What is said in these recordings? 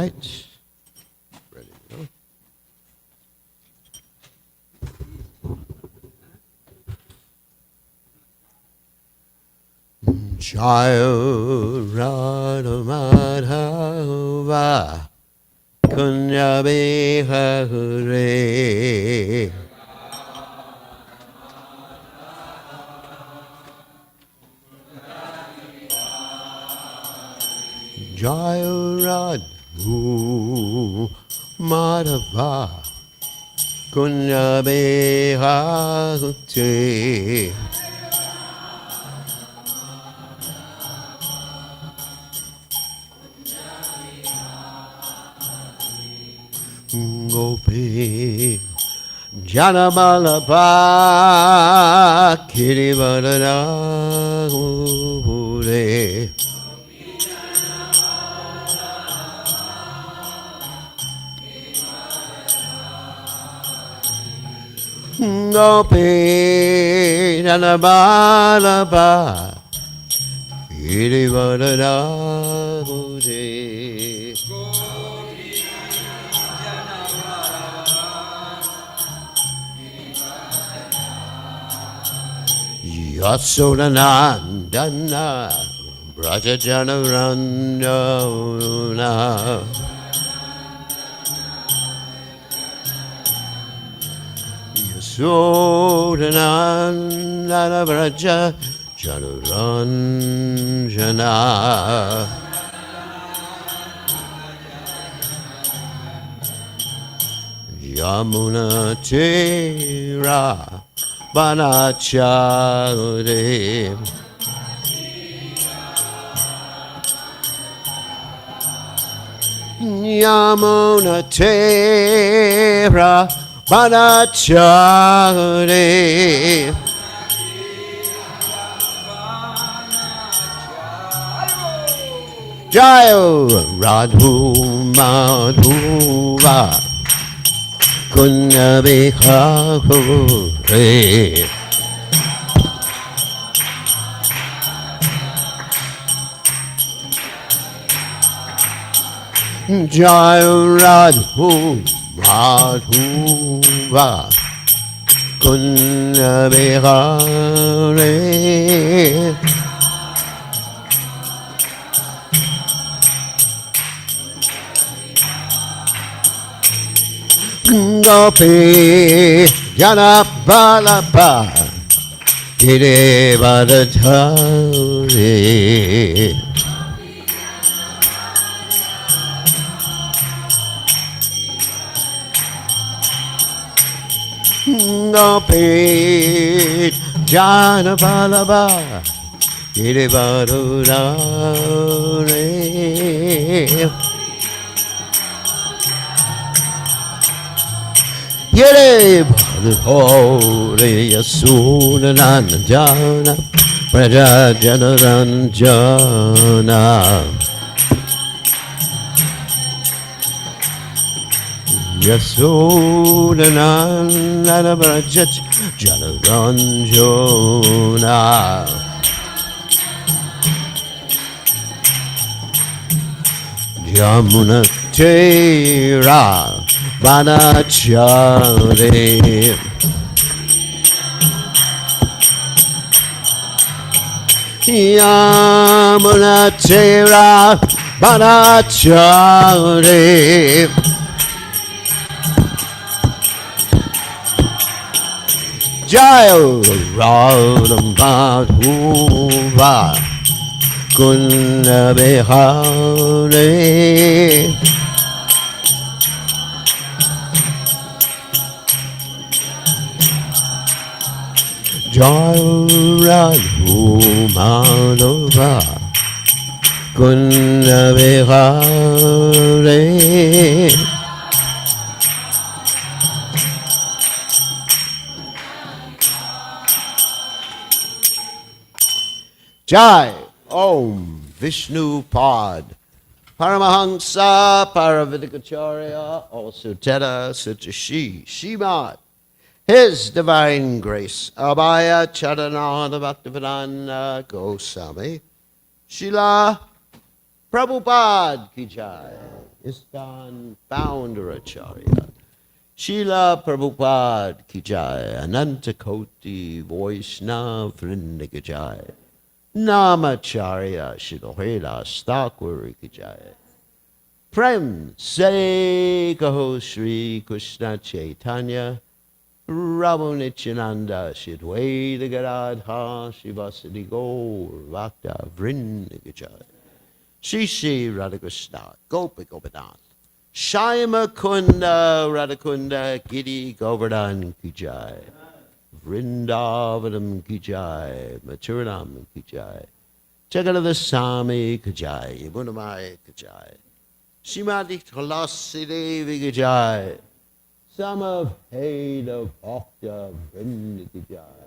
right. Ready to go. Jaya Radha Madhava Kunya Bihare Jaya Radha Madhava Kunya Bihare Gopi Janabalapa Kirivadana Ure Gopi Janabalapa Kirivadana Ure Yasodanandana Brajajanarandana Yasodanandana Brajajanarandana Yamuna Tera Banachare Yamuna Tera Banachare Jayo Radhu Madhuva Kunya Bihare Jaya Radhu Madhuva Kunya Bihare Gopi Janabalapa Kirivadadhare Gopi Janabalapa Kirivadadhare Yere Bhore Yasunanandana Prajajanaranjana Yasunanandana Prajajanaranjana Yamuna Tera Banachare Yamuna Tera Banachare Jaya Radha Madhuva Kunya Bihare Jaya Radha Madhava Kunya Bihare Jai Om Vishnu Pad Paramahansa Paravidikacharya also Teta Sutashi Shimad His Divine Grace Abhaya Charananda Bhaktivedanta Goswami Srila Prabhupada Ki Jai. ISKCON founder Acharya. Srila Prabhupada ki jai, Ananta Koti Vaishnava Vrinda ki jai, Namacharya Shilahela Thakur ki jai. Prem se kaho Shri Krishna Chaitanya, Prabhu Nityananda Shidwaita Gadadha Shivasadi Gaur Bhakta Vrinda ki jai. Shri Shri Radhakrishna Gopi Gopinath Shyama Kunda Radhakunda Giri Govardhan ki jai, Vrindavanam ki jai, Mathuranam ki jai, Jagadasami ki jai, Yamunamaya ki jai, Shrimati Tulasi Devi ki jai, Samabheda Bhakta Vrinda ki jai,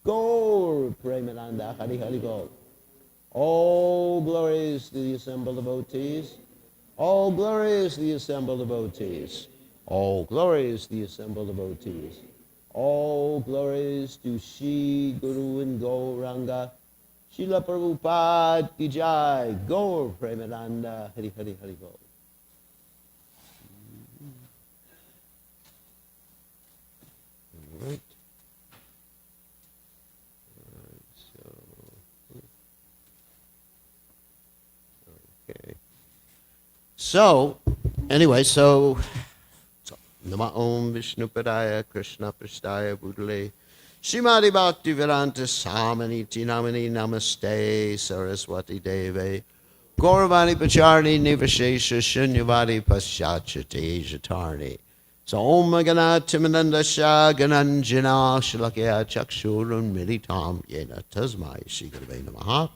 Gaur Premananda Hari Hari Gaur. All glories to the assembled devotees. All glories to the assembled devotees. All glories to the assembled devotees. All glories to Shri Guru and Gauranga. Srila Prabhupada ki jai. Gaur Premananda Hari Hari Hari Gaur. All right. So, anyway, Nama Om Vishnu Padaya Krishna Prasthaya Budale Shrimati Bhakti Vedanta Samaniti Namani Namaste Saraswati Deve Gauravani Pacharni Nivashesha Shunyavadi Paschachate Jatarni. So Om Magana Timananda Shah Gananjana Shalakya Chakshurun Militam Yena Tasmai Shri Gurave Namaha.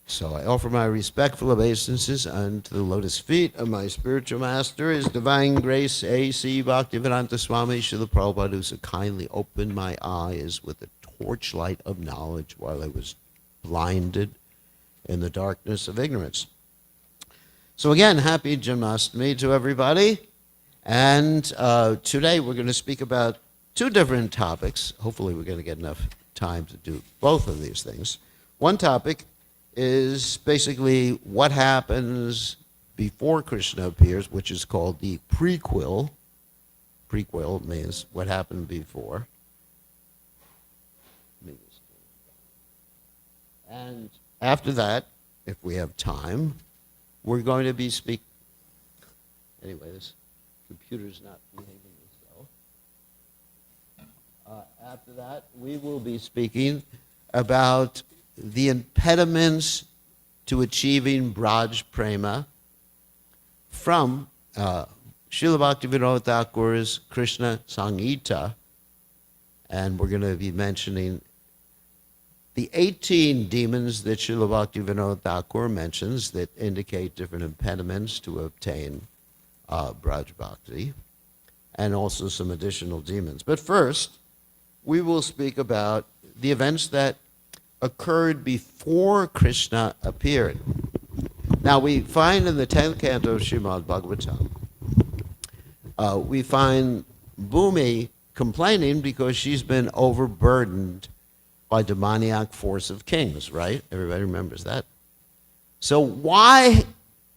So I offer my respectful obeisances unto the lotus feet of my spiritual master, His Divine Grace A.C. Bhaktivedanta Swami Srila Prabhupada, who so kindly opened my eyes with the torchlight of knowledge while I was blinded in the darkness of ignorance. So again, happy Janmashtami to everybody. And today we're going to speak about two different topics. Hopefully we're going to get enough time to do both of these things. One topic is basically what happens before Krishna appears, which is called the prequel. Prequel means what happened before. And after that, if we have time, we're going to be speaking. Anyway, this computer's not behaving itself. After that, we will be speaking about the impediments to achieving Braj Prema from Srila Bhaktivinoda Thakur's Krishna Samhita, and we're going to be mentioning the 18 demons that Srila Bhaktivinoda Thakur mentions that indicate different impediments to obtain Braj Bhakti, and also some additional demons. But first, we will speak about the events that occurred before Krishna appeared. Now we find in the 10th canto of Srimad Bhagavatam, we find Bhumi complaining because she's been overburdened by demoniac force of kings, right? Everybody remembers that. So why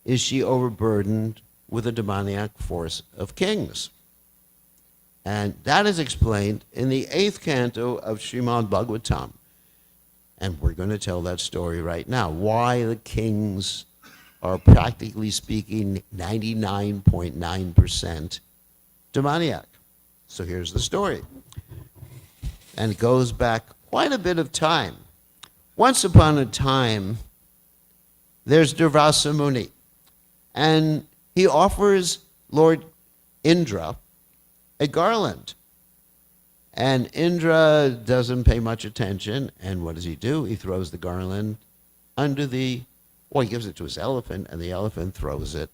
is she overburdened with a demoniac force of kings? And that is explained in the 8th canto of Srimad Bhagavatam. And we're going to tell that story right now. Why the kings are, practically speaking, 99.9% demoniac. So here's the story. And it goes back quite a bit of time. Once upon a time, there's Durvasa Muni. And he offers Lord Indra a garland. And Indra doesn't pay much attention, and what does he do? He throws the garland under he gives it to his elephant, and the elephant throws it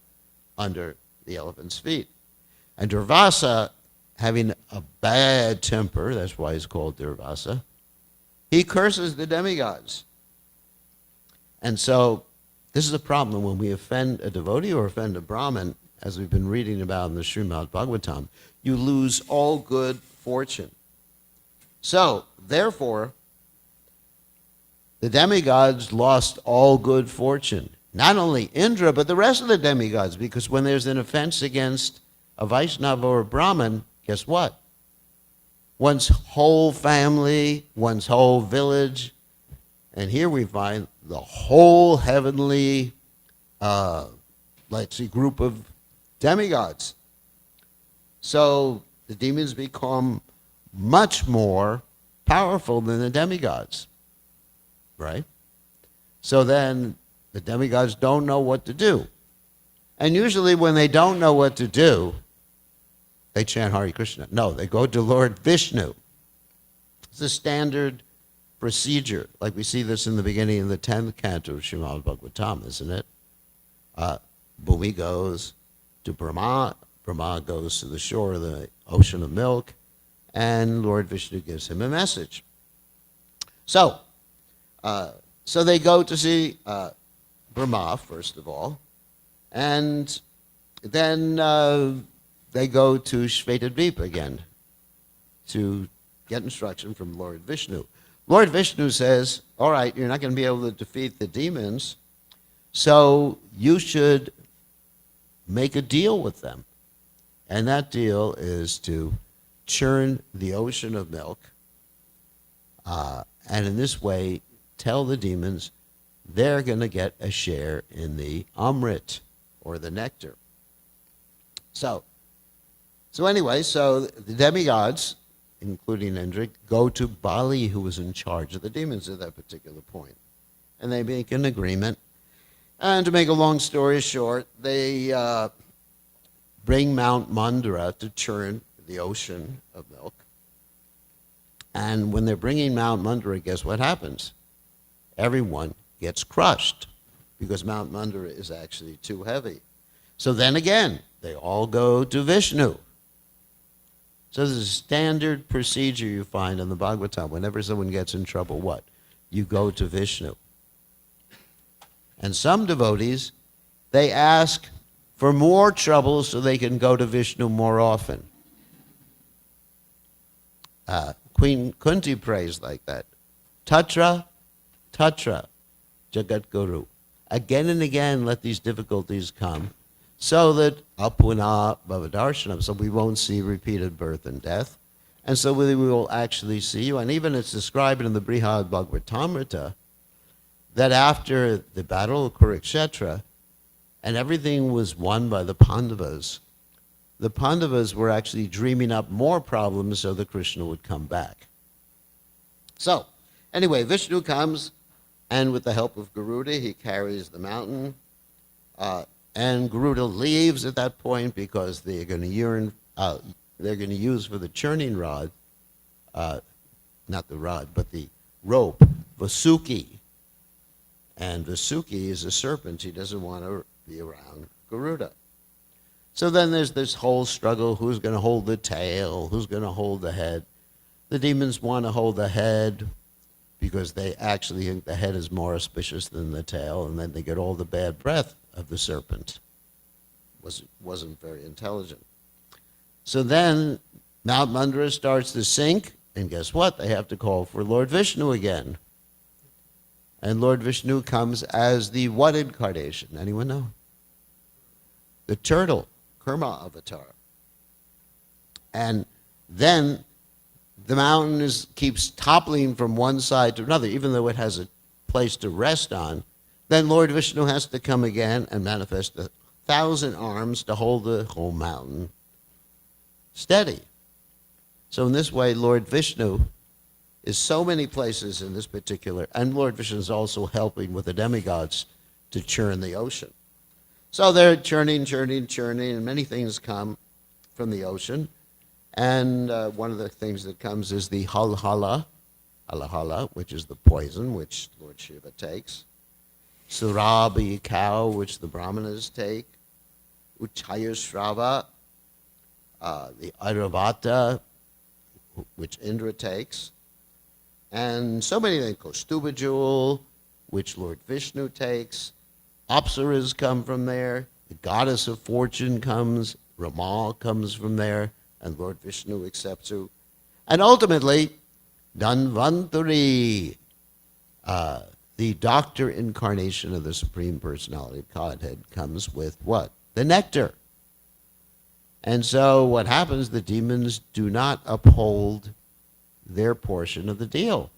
under the elephant's feet. And Durvasa, having a bad temper, that's why he's called Durvasa, he curses the demigods. And so this is a problem when we offend a devotee or offend a Brahmin, as we've been reading about in the Srimad Bhagavatam, you lose all good fortune. So, therefore, the demigods lost all good fortune. not only Indra, but the rest of the demigods, because when there's an offense against a Vaishnava or a Brahmin, guess what? One's whole family, one's whole village, and here we find the whole heavenly, group of demigods. So the demons become much more powerful than the demigods, right? So then the demigods don't know what to do. And usually when they don't know what to do, they chant Hare Krishna. No, they go to Lord Vishnu. It's a standard procedure. Like we see this in the beginning of the 10th canto of Srimad Bhagavatam, isn't it? Bhumi goes to Brahma. Brahma goes to the shore of the ocean of milk, and Lord Vishnu gives him a message. So they go to see Brahma, first of all, and then they go to Shvetadvipa again to get instruction from Lord Vishnu. Lord Vishnu says, all right, you're not going to be able to defeat the demons, so you should make a deal with them. And that deal is to churn the ocean of milk, and in this way tell the demons they're going to get a share in the Amrit, or the nectar. So anyway, the demigods, including Indra, go to Bali, who was in charge of the demons at that particular point. And they make an agreement. And to make a long story short, they bring Mount Mandara to churn the ocean of milk. And when they're bringing Mount Mandara, guess what happens? Everyone gets crushed because Mount Mandara is actually too heavy. So then again, they all go to Vishnu. So there's a standard procedure you find in the Bhagavatam. Whenever someone gets in trouble, what? You go to Vishnu. And some devotees, they ask for more trouble so they can go to Vishnu more often. Queen Kunti prays like that. Tatra, Tatra, Jagat Guru. Again and again, let these difficulties come, so that apuna bhavadarsanam, so we won't see repeated birth and death, and so we will actually see you. And even it's described in the Brihad Bhagavatamrita that after the battle of Kurukshetra, and everything was won by the Pandavas were actually dreaming up more problems so that Krishna would come back. So, anyway, Vishnu comes, and with the help of Garuda, he carries the mountain. And Garuda leaves at that point because they're going to use for the churning rod, not the rod, but the rope, Vasuki. And Vasuki is a serpent. He doesn't want to be around Garuda. So then there's this whole struggle. Who's going to hold the tail? Who's going to hold the head? The demons want to hold the head because they actually think the head is more auspicious than the tail, and then they get all the bad breath of the serpent. Wasn't very intelligent. So then Mount Mandara starts to sink, and guess what? They have to call for Lord Vishnu again. And Lord Vishnu comes as the what incarnation? Anyone know? The turtle, Kurma avatar. And then the mountain keeps toppling from one side to another, even though it has a place to rest on. Then Lord Vishnu has to come again and manifest 1,000 arms to hold the whole mountain steady. So in this way, Lord Vishnu is so many places in this particular, and Lord Vishnu is also helping with the demigods to churn the ocean. So they're churning, and many things come from the ocean. And one of the things that comes is the halhala, which is the poison which Lord Shiva takes. Surabi cow, which the Brahmanas take. Uchayashrava, the Airavata, which Indra takes. And so many things. Kaustuba jewel, which Lord Vishnu takes. Apsaras come from there. The goddess of fortune comes. Rama comes from there. And Lord Vishnu accepts her. And ultimately, Dhanvantari, the doctor incarnation of the Supreme Personality of Godhead comes with what? The nectar. And so what happens, the demons do not uphold their portion of the deal.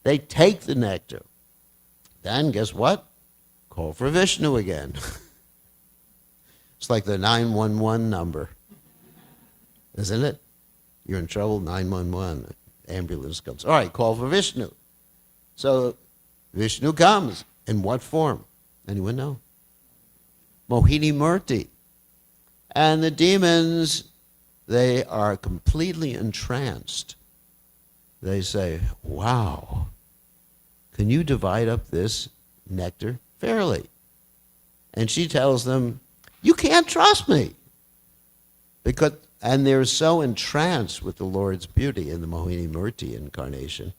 They take the nectar. Then guess what? Call for Vishnu again. It's like the 911 number, isn't it? You're in trouble, 911. Ambulance comes. All right, call for Vishnu. So Vishnu comes. In what form? Anyone know? Mohini Murti. And the demons, they are completely entranced. They say, wow, can you divide up this nectar fairly? And she tells them, you can't trust me. And they're so entranced with the Lord's beauty in the Mohini Murti incarnation,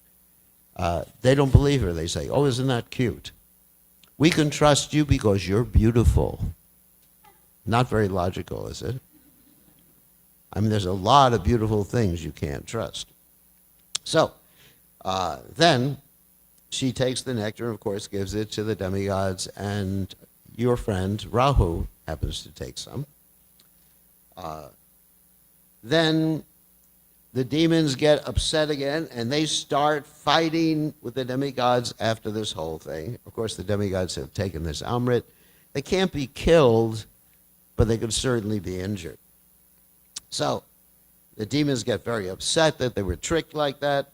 they don't believe her. They say, oh, isn't that cute? We can trust you because you're beautiful. Not very logical, is it? I mean, there's a lot of beautiful things you can't trust. So then she takes the nectar and, of course, gives it to the demigods, and your friend Rahu happens to take some. Then the demons get upset again, and they start fighting with the demigods after this whole thing. Of course, the demigods have taken this Amrit. They can't be killed, but they could certainly be injured. So the demons get very upset that they were tricked like that,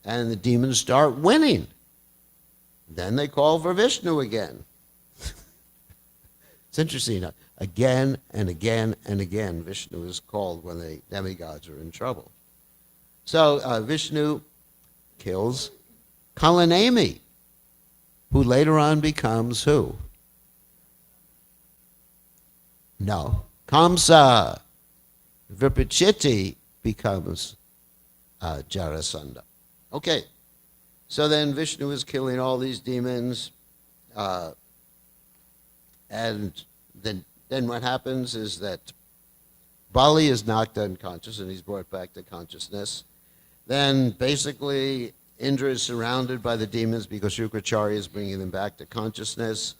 and the demons start winning. Then they call for Vishnu again. It's interesting. Again and again and again, Vishnu is called when the demigods are in trouble. So Vishnu kills Kalanemi, who later on becomes who? No. Kamsa. Viprachiti becomes Jarasandha. Okay. So then Vishnu is killing all these demons. And then what happens is that Bali is knocked unconscious and he's brought back to consciousness. Then basically Indra is surrounded by the demons because Shukracharya is bringing them back to consciousness.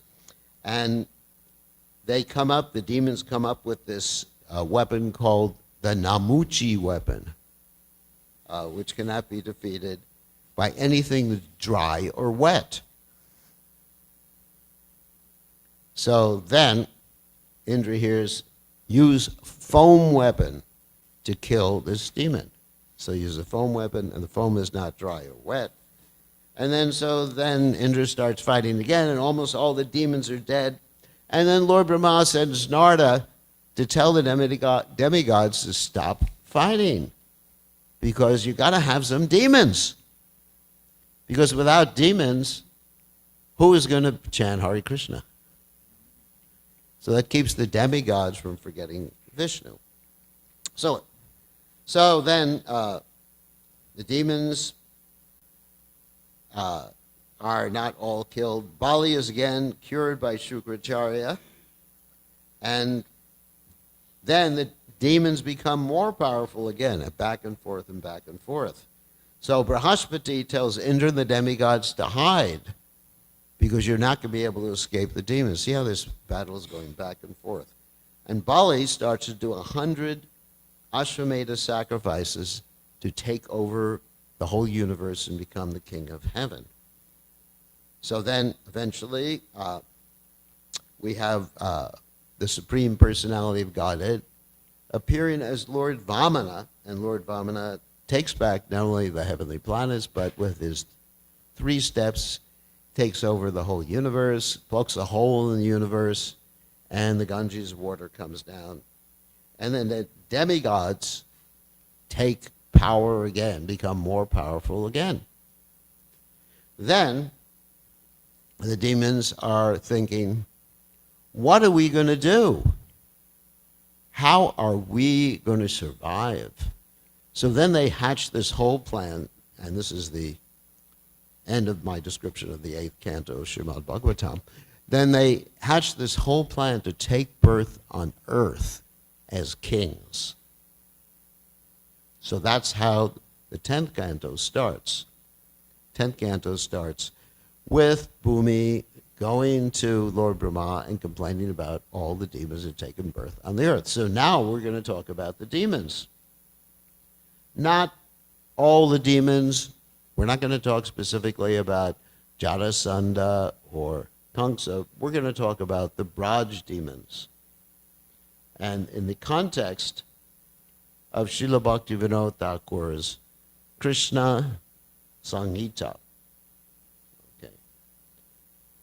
And the demons come up with this weapon called the Namuchi weapon, which cannot be defeated by anything that's dry or wet. So then Indra hears, use foam weapon to kill this demon. So use a foam weapon, and the foam is not dry or wet. And then Indra starts fighting again, and almost all the demons are dead. And then Lord Brahma sends Narada to tell the demigods to stop fighting, because you got to have some demons. Because without demons, who is going to chant Hare Krishna? So that keeps the demigods from forgetting Vishnu. So then the demons are not all killed. Bali is again cured by Shukracharya. And then the demons become more powerful again, back and forth and back and forth. So Brahaspati tells Indra and the demigods to hide, because you're not going to be able to escape the demons. See how this battle is going back and forth. And Bali starts to do 100 Ashwamedha sacrifices to take over the whole universe and become the king of heaven. So then, eventually, we have the Supreme Personality of Godhead appearing as Lord Vamana, and Lord Vamana takes back not only the heavenly planets, but with his 3 steps, takes over the whole universe, pokes a hole in the universe, and the Ganges water comes down. And then the demigods take power again, become more powerful again. Then the demons are thinking, what are we going to do? How are we going to survive? So then they hatch this whole plan, and this is the end of my description of the 8th canto of Srimad Bhagavatam. Then they hatch this whole plan to take birth on earth as kings. So that's how the 10th canto starts. 10th canto starts with Bhumi going to Lord Brahma and complaining about all the demons that had taken birth on the earth. So now we're going to talk about the demons. Not all the demons. We're not going to talk specifically about Jarasandha or Kamsa. We're going to talk about the Braj demons. And in the context of Srila Bhaktivinoda Thakur's Krishna Samhita. Okay.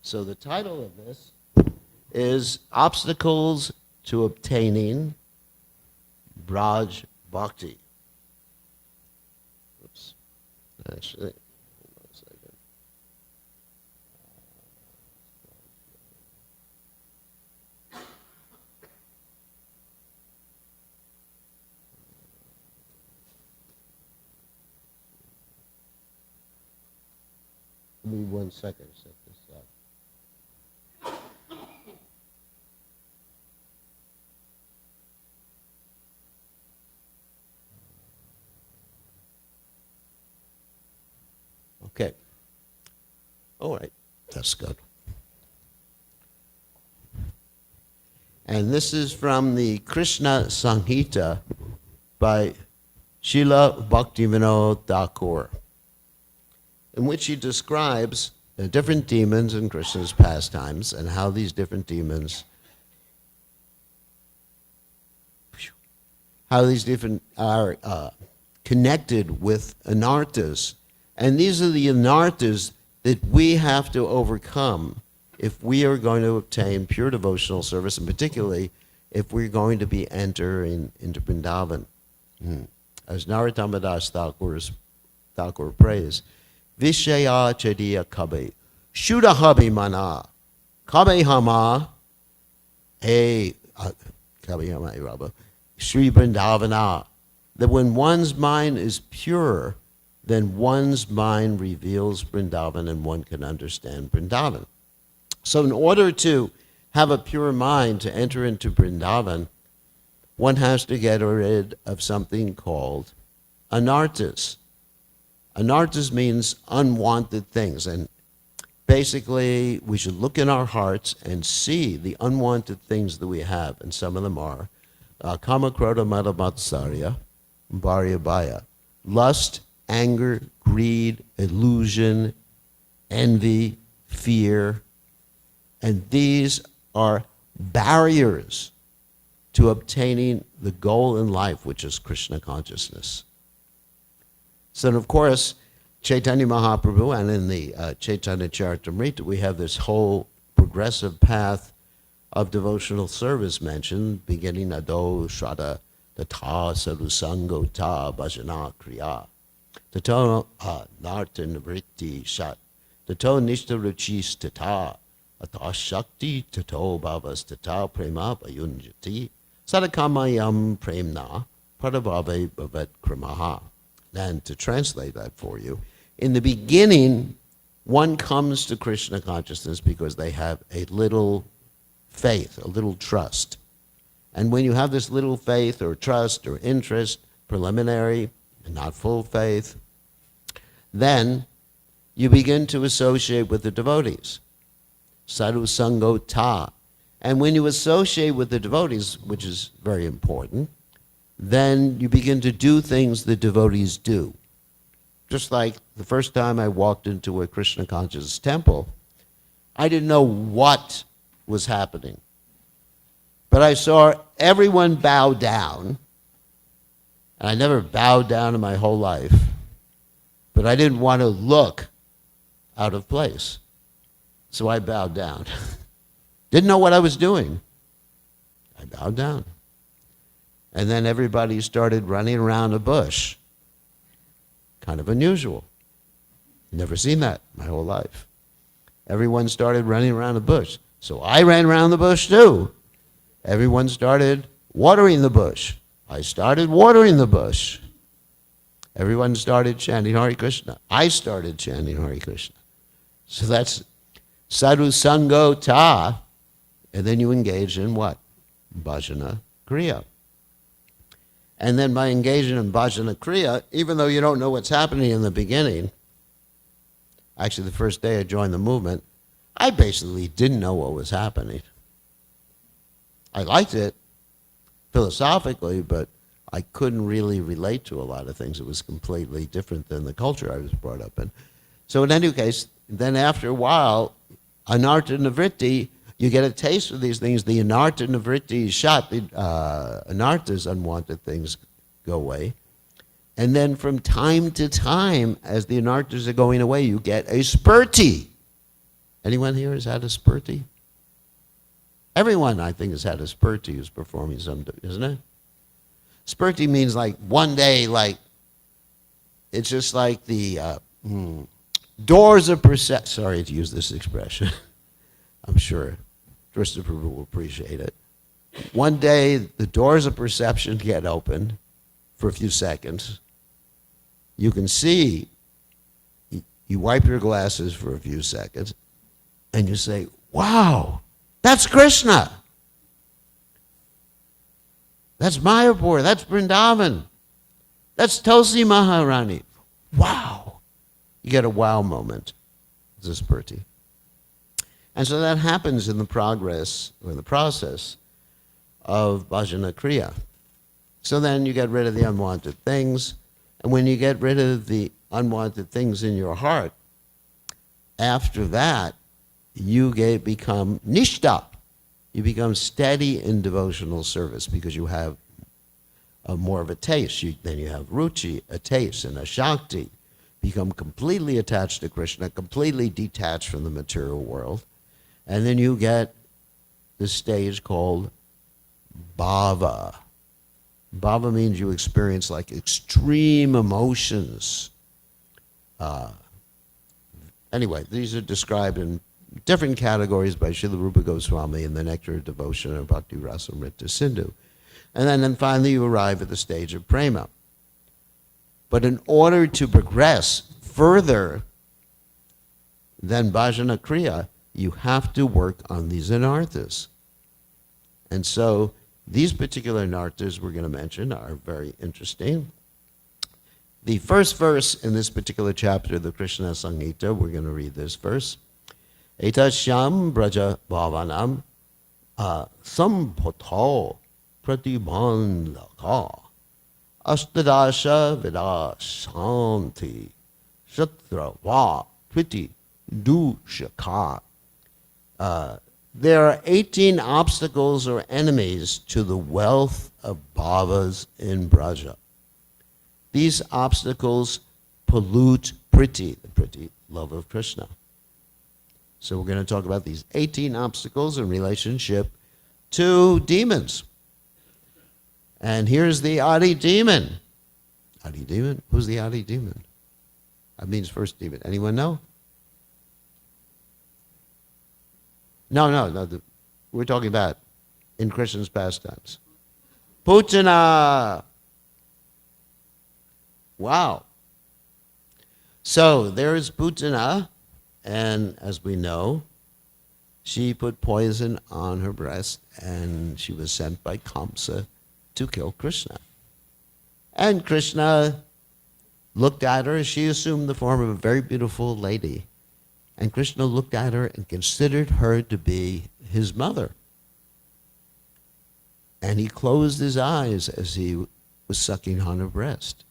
So the title of this is Obstacles to Obtaining Braj Bhakti. Oops. Actually, hold on a second. Give me 1 second to set this up. Okay. All right. That's good. And this is from the Krishna Samhita by Srila Bhaktivinoda Thakur, in which he describes the different demons in Krishna's pastimes and how these different demons, are connected with anarthas. And these are the anarthas that we have to overcome if we are going to obtain pure devotional service, and particularly if we're going to be entering into Vrindavan. As Narottama Das Thakur prays, Vishaya Chadiya Kabe, Shuddha Habi Mana, Kabe Hama, Kabe Hama Rabba, Sri Vrindavana. That when one's mind is pure, then one's mind reveals Vrindavan and one can understand Vrindavan. So in order to have a pure mind to enter into Vrindavan, one has to get rid of something called anarthas. Anarthas means unwanted things, and basically we should look in our hearts and see the unwanted things that we have, and some of them are kama, krodha, mada, matsarya, bharya, bhaya, lust, anger, greed, illusion, envy, fear, and these are barriers to obtaining the goal in life, which is Krishna consciousness. So, of course, Chaitanya Mahaprabhu, and in the Chaitanya Charitamrita, we have this whole progressive path of devotional service mentioned, beginning Ado, Shraddha, Tata, Sadhusango, Ta, Bhajana, Kriya, Tato Narta Nivritti Shat, Tato Nishta Ruchis Tata, Ata Shakti, Tato Bhavas Tata Prema Bayunjati, Sadakamayam Premna, Pradabhave Bhavat Kramaha. And to translate that for you, in the beginning, one comes to Krishna consciousness because they have a little faith, a little trust. And when you have this little faith or trust or interest, preliminary and not full faith, then you begin to associate with the devotees. Sadhu Sango Ta. And when you associate with the devotees, which is very important, then you begin to do things the devotees do. Just like the first time I walked into a Krishna consciousness temple, I didn't know what was happening. But I saw everyone bow down, and I never bowed down in my whole life, but I didn't want to look out of place. So I bowed down. Didn't know what I was doing. I bowed down. And then everybody started running around a bush. Kind of unusual. Never seen that my whole life. Everyone started running around the bush. So I ran around the bush too. Everyone started watering the bush. I started watering the bush. Everyone started chanting Hare Krishna. I started chanting Hare Krishna. So that's Sadhu Sango Ta. And then you engage in what? Bhajana Kriya. And then by engaging in Bhajana Kriya, even though you don't know what's happening in the beginning, Actually, the first day I joined the movement, I basically didn't know what was happening. I liked it philosophically, but I couldn't really relate to a lot of things. It was completely different than the culture I was brought up in. So in any case, then after a while, anartha nivritti, you get a taste of these things. The anartha nivritti is shot. The anarthas, unwanted things, go away. And then from time to time, as the anarthas are going away, you get a spurti. Anyone here has had a spurti? Everyone, I think, has had a spurti who's performing some, isn't it? Spurti means like one day, like, it's just like the doors of perception. Sorry to use this expression. I'm sure Christopher will appreciate it. One day, the doors of perception get open for a few seconds. You can see, you wipe your glasses for a few seconds, and you say, wow, that's Krishna. That's Mayapur. That's Vrindavan. That's Tulsi Maharani. Wow. You get a wow moment. It's a spurti. And so that happens in the progress, or in the process of bhajana kriya. So then you get rid of the unwanted things. And when you get rid of the unwanted things in your heart, after that, you become nishtha. You become steady in devotional service because you have more of a taste. Then you have ruchi, a taste, and a shakti. Become completely attached to Krishna, completely detached from the material world. And then you get the stage called bhava. Bhava means you experience like extreme emotions. Anyway, these are described in different categories by Srila Rupa Goswami in the Nectar of Devotion of Bhakti Rasamrita Sindhu. And then finally you arrive at the stage of prema. But in order to progress further than bhajana kriya, you have to work on these anarthas. And so these particular anarthas we're going to mention are very interesting. The first verse in this particular chapter of the Krishna Samhita, we're going to read this verse. Etasyam braja bhavanam sambhutho pratibandhaka astadasha vidashanti shatrava priti dushaka. There are 18 obstacles or enemies to the wealth of bhavas in Braja. These obstacles pollute priti, the priti, love of Krishna. So we're going to talk about these 18 obstacles in relationship to demons. And here's the Adi demon. Adi demon? Who's the Adi demon? That means first demon. Anyone know? No. We're talking about in Krishna's pastimes. Putana. Wow. So there is Putana, and as we know, she put poison on her breast, and she was sent by Kamsa to kill Krishna. And Krishna looked at her. She assumed the form of a very beautiful lady. And Krishna looked at her and considered her to be his mother. And he closed his eyes as he was sucking on her breast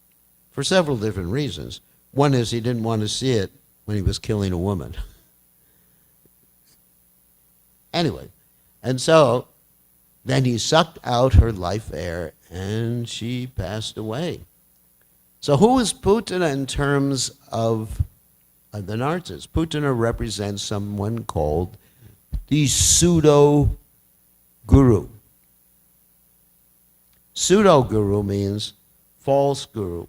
for several different reasons. One is he didn't want to see it when he was killing a woman. Anyway, and so then he sucked out her life air and she passed away. So who is Putana in terms of the narcissist? Putana represents someone called the pseudo-guru. Pseudo-guru means false guru.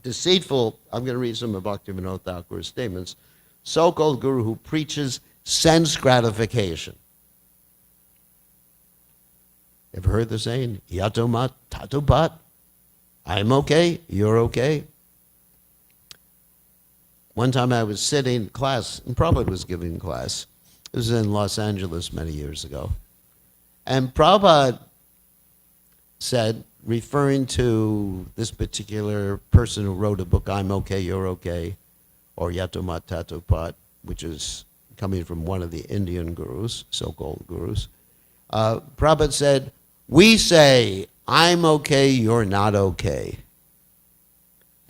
Deceitful, I'm going to read some of Bhaktivinoda Thakur's statements. So-called guru who preaches sense gratification. Ever heard the saying, yatomat tatupat? I'm okay, you're okay. One time I was sitting in class, and Prabhupada was giving class. It was in Los Angeles many years ago. And Prabhupada said, referring to this particular person who wrote a book, I'm Okay, You're Okay, or Yatomat Tatopat, which is coming from one of the Indian gurus, so-called gurus. Prabhupada said, we say, I'm okay, you're not okay.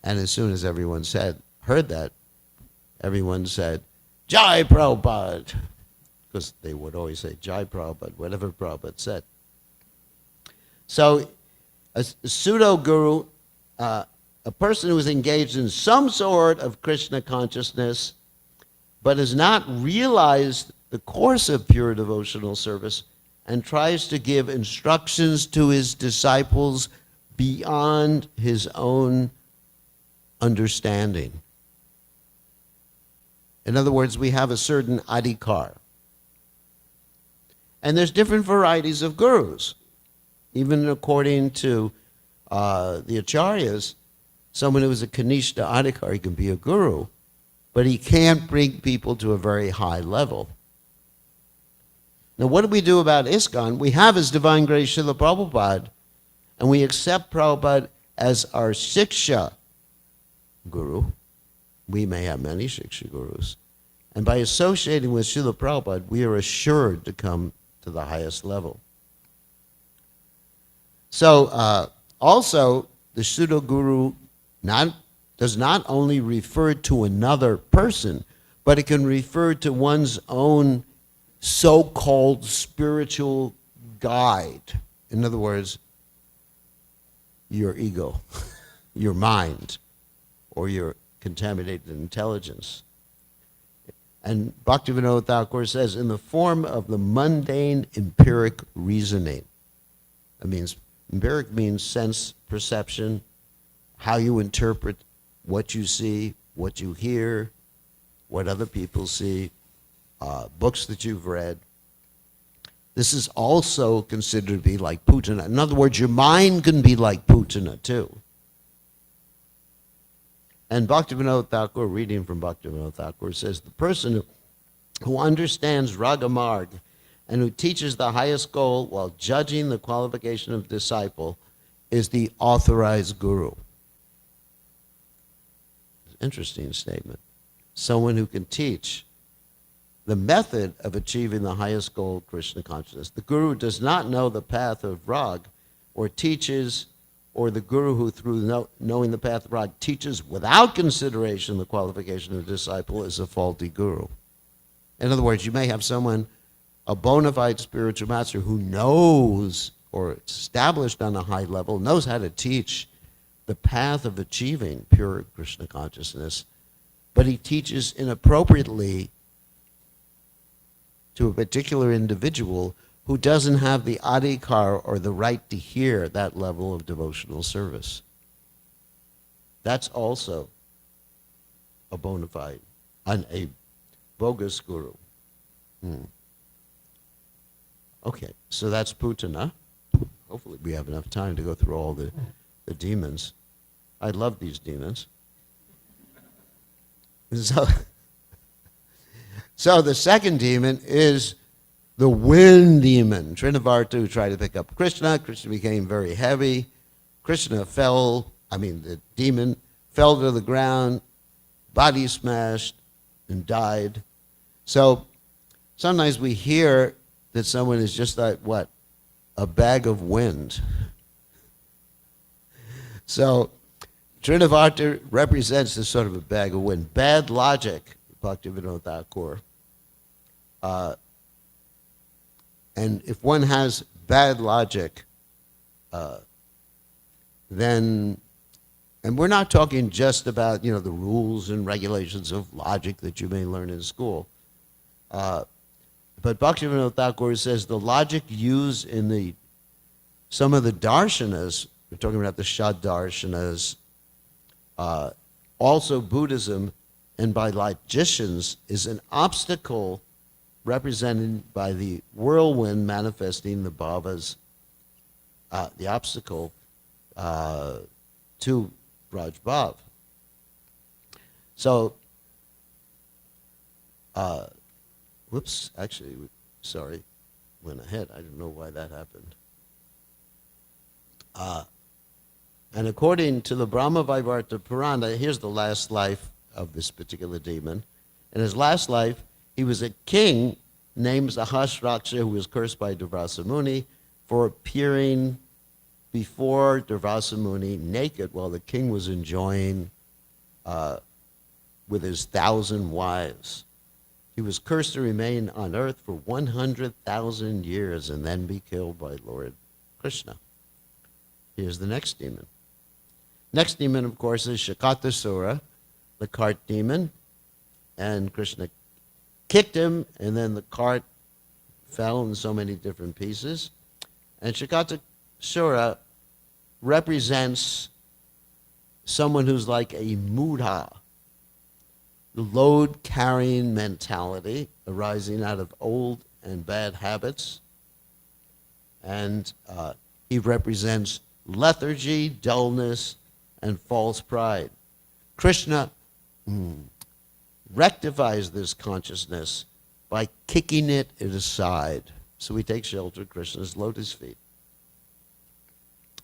And as soon as everyone heard that, everyone said, Jai Prabhupada, because they would always say Jai Prabhupada, whatever Prabhupada said. So a pseudo-guru, a person who is engaged in some sort of Krishna consciousness, but has not realized the course of pure devotional service and tries to give instructions to his disciples beyond his own understanding. In other words, we have a certain adhikar. And there's different varieties of gurus. Even according to the acharyas, someone who is a kanishta adhikar can be a guru, but he can't bring people to a very high level. Now, what do we do about ISKCON? We have His Divine Grace Srila Prabhupada, and we accept Prabhupada as our Shiksha Guru. We may have many Shiksha Gurus. And by associating with Srila Prabhupada, we are assured to come to the highest level. So, also, the pseudo-guru does not only refer to another person, but it can refer to one's own so-called spiritual guide. In other words, your ego, your mind, or your contaminated intelligence. And Bhaktivinoda Thakur says, in the form of the mundane empiric reasoning. That means, empiric means sense perception, how you interpret what you see, what you hear, what other people see, books that you've read. This is also considered to be like Putana. In other words, your mind can be like Putana too. And Bhaktivinoda Thakur, reading from Bhaktivinoda Thakur, says, the person who understands Ragamarg and who teaches the highest goal while judging the qualification of disciple is the authorized guru. Interesting statement. Someone who can teach the method of achieving the highest goal of Krishna consciousness. The guru does not know the path of Rag or teaches, or the guru who through knowing the path of Rag teaches without consideration the qualification of the disciple is a faulty guru. In other words, you may have someone, a bona fide spiritual master who knows or established on a high level, knows how to teach the path of achieving pure Krishna consciousness, but he teaches inappropriately to a particular individual who doesn't have the adhikar or the right to hear that level of devotional service. That's also a bona fide, a bogus guru. Okay, so that's Putana. Hopefully we have enough time to go through all the demons. I love these demons. So the second demon is the wind demon. Trinavarta tried to pick up Krishna. Krishna became very heavy. Krishna the demon fell to the ground, body smashed, and died. So sometimes we hear that someone is just like, what? A bag of wind. So Trinavarta represents this sort of a bag of wind. Bad logic, Bhaktivinoda Thakur. And if one has bad logic, then, and we're not talking just about, the rules and regulations of logic that you may learn in school. But Bhaktivinoda Thakur says the logic used in some of the darshanas, we're talking about the Shad darshanas, also Buddhism, and by logicians, is an obstacle represented by the whirlwind manifesting the bhavas, the obstacle to Raj Bhav. So, whoops, actually, sorry, went ahead. I don't know why that happened. And according to the Brahma Vaivarta Purana, here's the last life of this particular demon. In his last life, he was a king named Sahasraksha, who was cursed by Durvasa Muni for appearing before Durvasa Muni naked while the king was enjoying with his 1,000 wives. He was cursed to remain on earth for 100,000 years and then be killed by Lord Krishna. Here's the next demon. Next demon, of course, is Shakatasura, the cart demon. And Krishna kicked him, and then the cart fell in so many different pieces. And Shakatasura represents someone who's like a mudha, the load-carrying mentality arising out of old and bad habits. And he represents lethargy, dullness, and false pride. Krishna rectifies this consciousness by kicking it aside. So we take shelter of Krishna's lotus feet.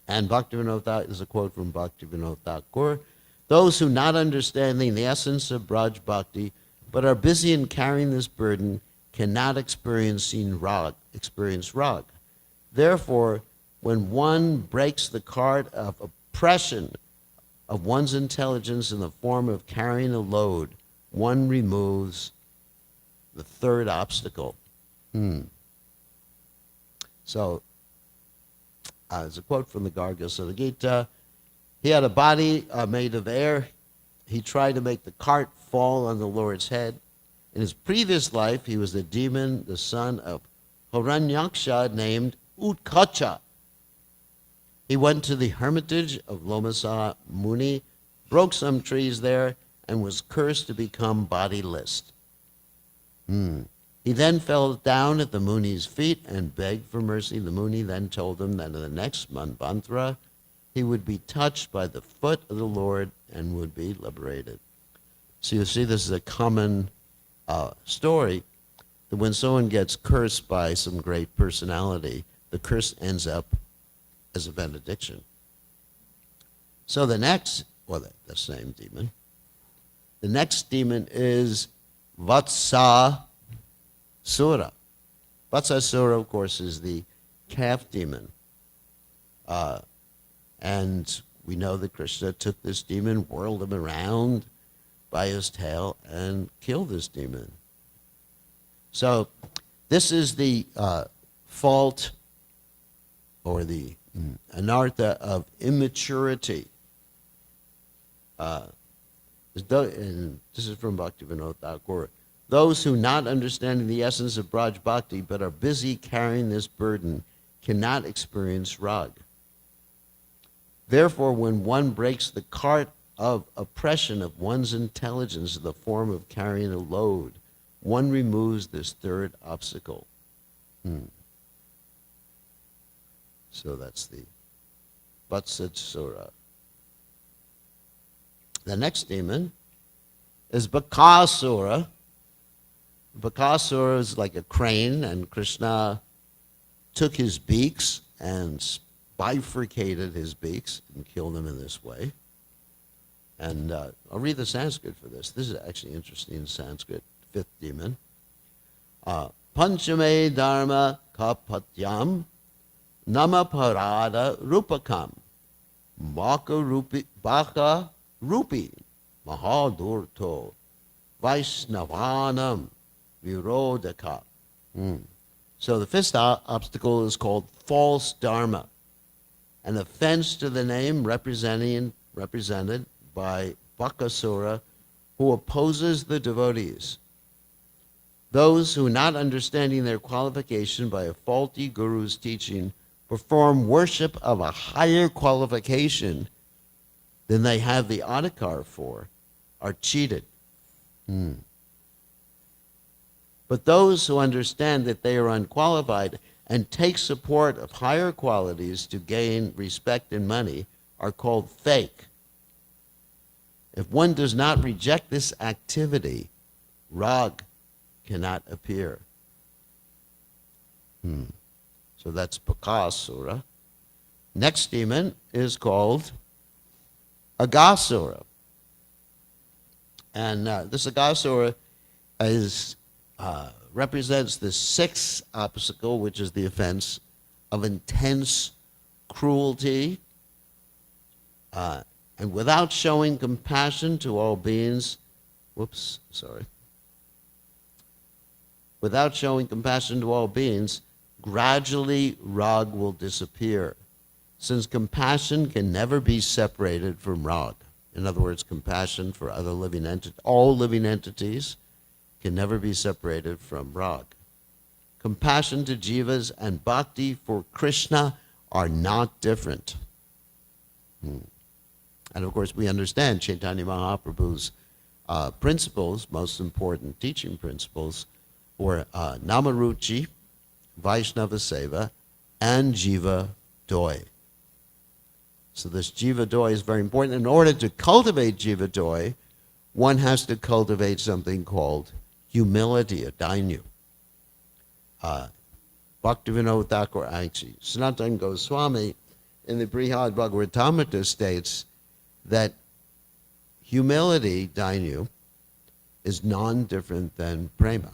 And Bhaktivinoda Thakur, is a quote from Bhaktivinoda Thakur, those who not understanding the essence of Braj Bhakti, but are busy in carrying this burden, cannot experience rag. Therefore, when one breaks the cart of oppression of one's intelligence in the form of carrying a load, one removes the third obstacle. So, there's a quote from the Gargasala Gita. He had a body made of air. He tried to make the cart fall on the Lord's head. In his previous life, he was a demon, the son of Hiranyaksha, named Utkacha. He went to the hermitage of Lomasa Muni, broke some trees there, and was cursed to become bodiless. He then fell down at the Muni's feet and begged for mercy. The Muni then told him that in the next Manvantara, he would be touched by the foot of the Lord and would be liberated. So you see, this is a common story, that when someone gets cursed by some great personality, the curse ends up as a benediction. So the next, well, the same demon. The next demon is Vatsasura. Vatsasura, of course, is the calf demon. And we know that Krishna took this demon, whirled him around by his tail, and killed this demon. So this is the fault or the anartha of immaturity. And this is from Bhaktivinoda Thakur. Those who, not understanding the essence of Braj Bhakti but are busy carrying this burden, cannot experience rag. Therefore, when one breaks the cart of oppression of one's intelligence in the form of carrying a load, one removes this third obstacle. So that's the Vatsasura. The next demon is Bakasura. Bakasura is like a crane, and Krishna took his beaks and bifurcated his beaks and killed him in this way. And I'll read the Sanskrit for this. This is actually interesting in Sanskrit. Fifth demon. Panchame dharma kapatyam namaparada rupakam baka rupi mahadurto vaishnavanam virodaka. So the fifth obstacle is called false dharma, an offense to the name represented by Bakasura, who opposes the devotees. Those who, not understanding their qualification by a faulty guru's teaching, perform worship of a higher qualification than they have the adhikar for, are cheated. But those who understand that they are unqualified and take support of higher qualities to gain respect and money are called fake. If one does not reject this activity, rag cannot appear. So that's Bakasura. Next demon is called Aghasura. And this Aghasura represents the sixth obstacle, which is the offense of intense cruelty, and without showing compassion to all beings, without showing compassion to all beings, gradually rag will disappear, since compassion can never be separated from rag. In other words, compassion for other living entities, all living entities, can never be separated from rag. Compassion to jivas and bhakti for Krishna are not different. And of course, we understand Chaitanya Mahaprabhu's principles, most important teaching principles, were Namaruchi, Vaishnava Seva, and Jiva Doi. So this Jiva Doi is very important. In order to cultivate Jiva Doi, one has to cultivate something called humility, a dainu. Bhaktivinoda Thakur actually, Sanatana Goswami in the Brihad Bhagavatamrita states that humility, dainu, is non-different than prema.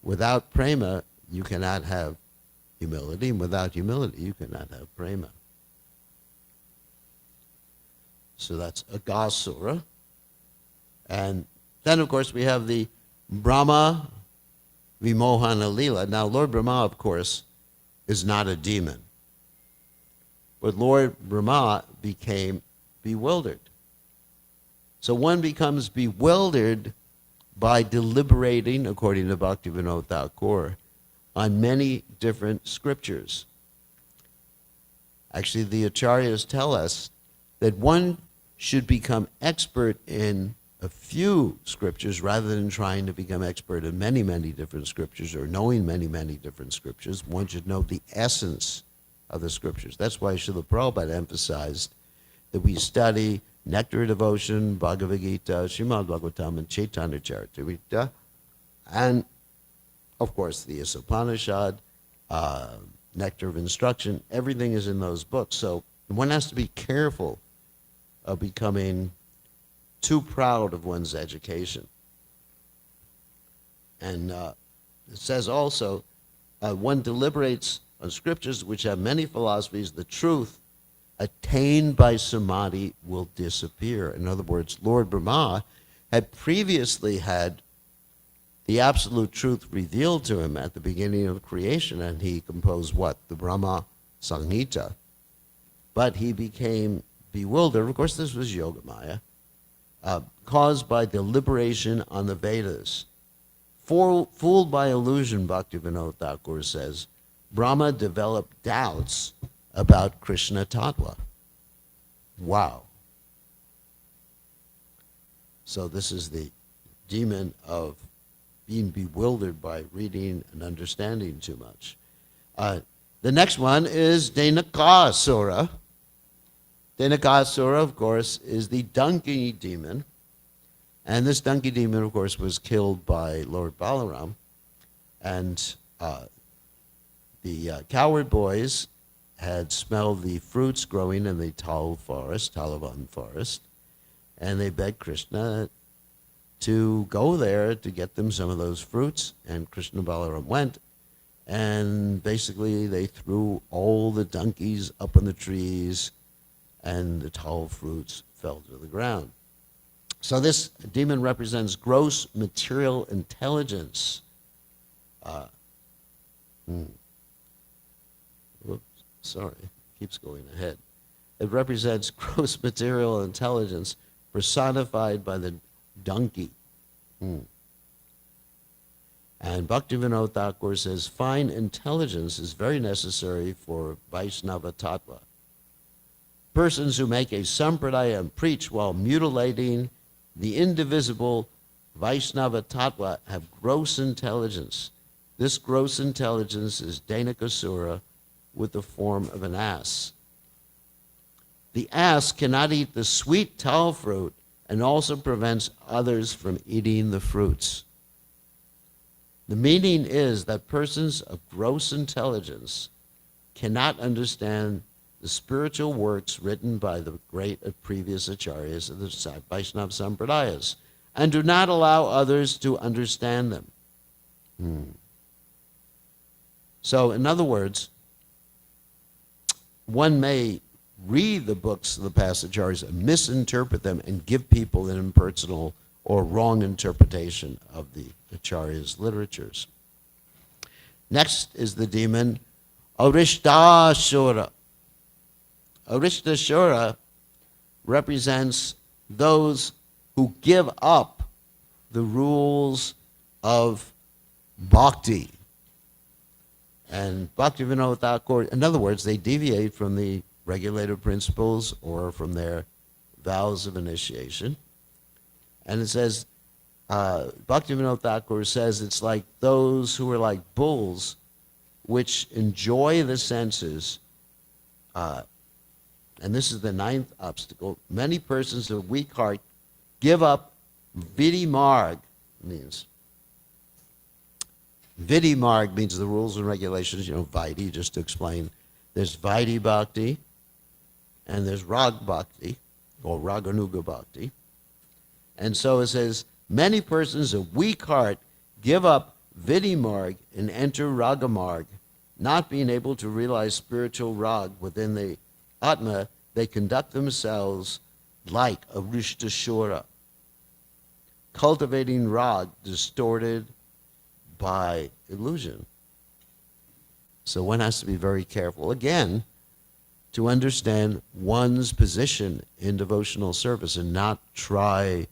Without prema, you cannot have humility, and without humility, you cannot have prema. So that's Aghasura. And then, of course, we have the Brahma Vimohana Lila. Now, Lord Brahma, of course, is not a demon. But Lord Brahma became bewildered. So one becomes bewildered by deliberating, according to Bhaktivinoda Thakur, on many different scriptures. Actually, the Acharyas tell us that one should become expert in a few scriptures rather than trying to become expert in many, many different scriptures or knowing many, many different scriptures. One should know the essence of the scriptures. That's why Srila Prabhupada emphasized that we study Nectar of Devotion, Bhagavad Gita, Srimad Bhagavatam, and Chaitanya Charitamrita, and of course the Upanishad, Nectar of Instruction. Everything is in those books. So one has to be careful of becoming too proud of one's education. And it says also, one deliberates on scriptures which have many philosophies, the truth attained by samadhi will disappear. In other words, Lord Brahma had previously had the absolute truth revealed to him at the beginning of creation, and he composed what? The Brahma Samhita. But he became bewildered. Of course, this was Yogamaya, caused by deliberation on the Vedas. Fooled by illusion, Bhaktivinoda Thakur says, Brahma developed doubts about Krishna Tattva. Wow. So this is the demon of being bewildered by reading and understanding too much. The next one is Dhenukasura. Dhenukasura, of course, is the donkey demon. And this donkey demon, of course, was killed by Lord Balaram. And the coward boys had smelled the fruits growing in the Talavan forest, and they begged Krishna to go there to get them some of those fruits. And Krishna Balaram went, and basically they threw all the donkeys up in the trees, and the tall fruits fell to the ground. So this demon represents gross material intelligence. Keeps going ahead. It represents gross material intelligence personified by the donkey. And Bhaktivinoda Thakur says, fine intelligence is very necessary for Vaishnava Tattva. Persons who make a sampradaya and preach while mutilating the indivisible Vaishnava Tattva have gross intelligence. This gross intelligence is Dhenukasura with the form of an ass. The ass cannot eat the sweet tal fruit and also prevents others from eating the fruits. The meaning is that persons of gross intelligence cannot understand the spiritual works written by the great previous acharyas of the Vaishnava Sampradayas, and do not allow others to understand them. So, in other words, one may read the books of the past acharyas and misinterpret them and give people an impersonal or wrong interpretation of the acharyas' literatures. Next is the demon Arishtashura. Arishtashura represents those who give up the rules of bhakti. And Bhaktivinoda Thakur, in other words, they deviate from the regulative principles or from their vows of initiation. And it says, Bhaktivinoda Thakur says it's like those who are like bulls which enjoy the senses. And this is the ninth obstacle. Many persons of weak heart give up Vidimarg, means the rules and regulations, Vaidhi, just to explain. There's Vaidhi Bhakti, and there's Rag Bhakti, or Raganuga Bhakti. And so it says, many persons of weak heart give up Vidimarg and enter Ragamarg. Not being able to realize spiritual Rag within the Atma, they conduct themselves like Arishtashura, cultivating Rag distorted by illusion. So one has to be very careful, again, to understand one's position in devotional service and not try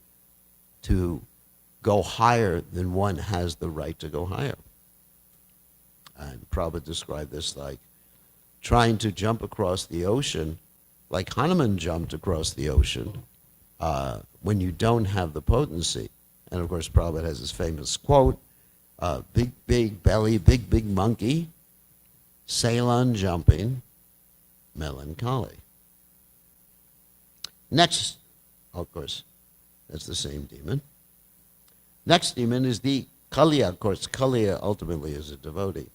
to go higher than one has the right to go higher. And Prabhupada described this like trying to jump across the ocean, like Hanuman jumped across the ocean, when you don't have the potency. And of course, Prabhupada has his famous quote, big, big belly, big, big monkey, sail on jumping, melancholy. Next, of course, that's the same demon. Next demon is the Kaliya. Of course, Kaliya ultimately is a devotee.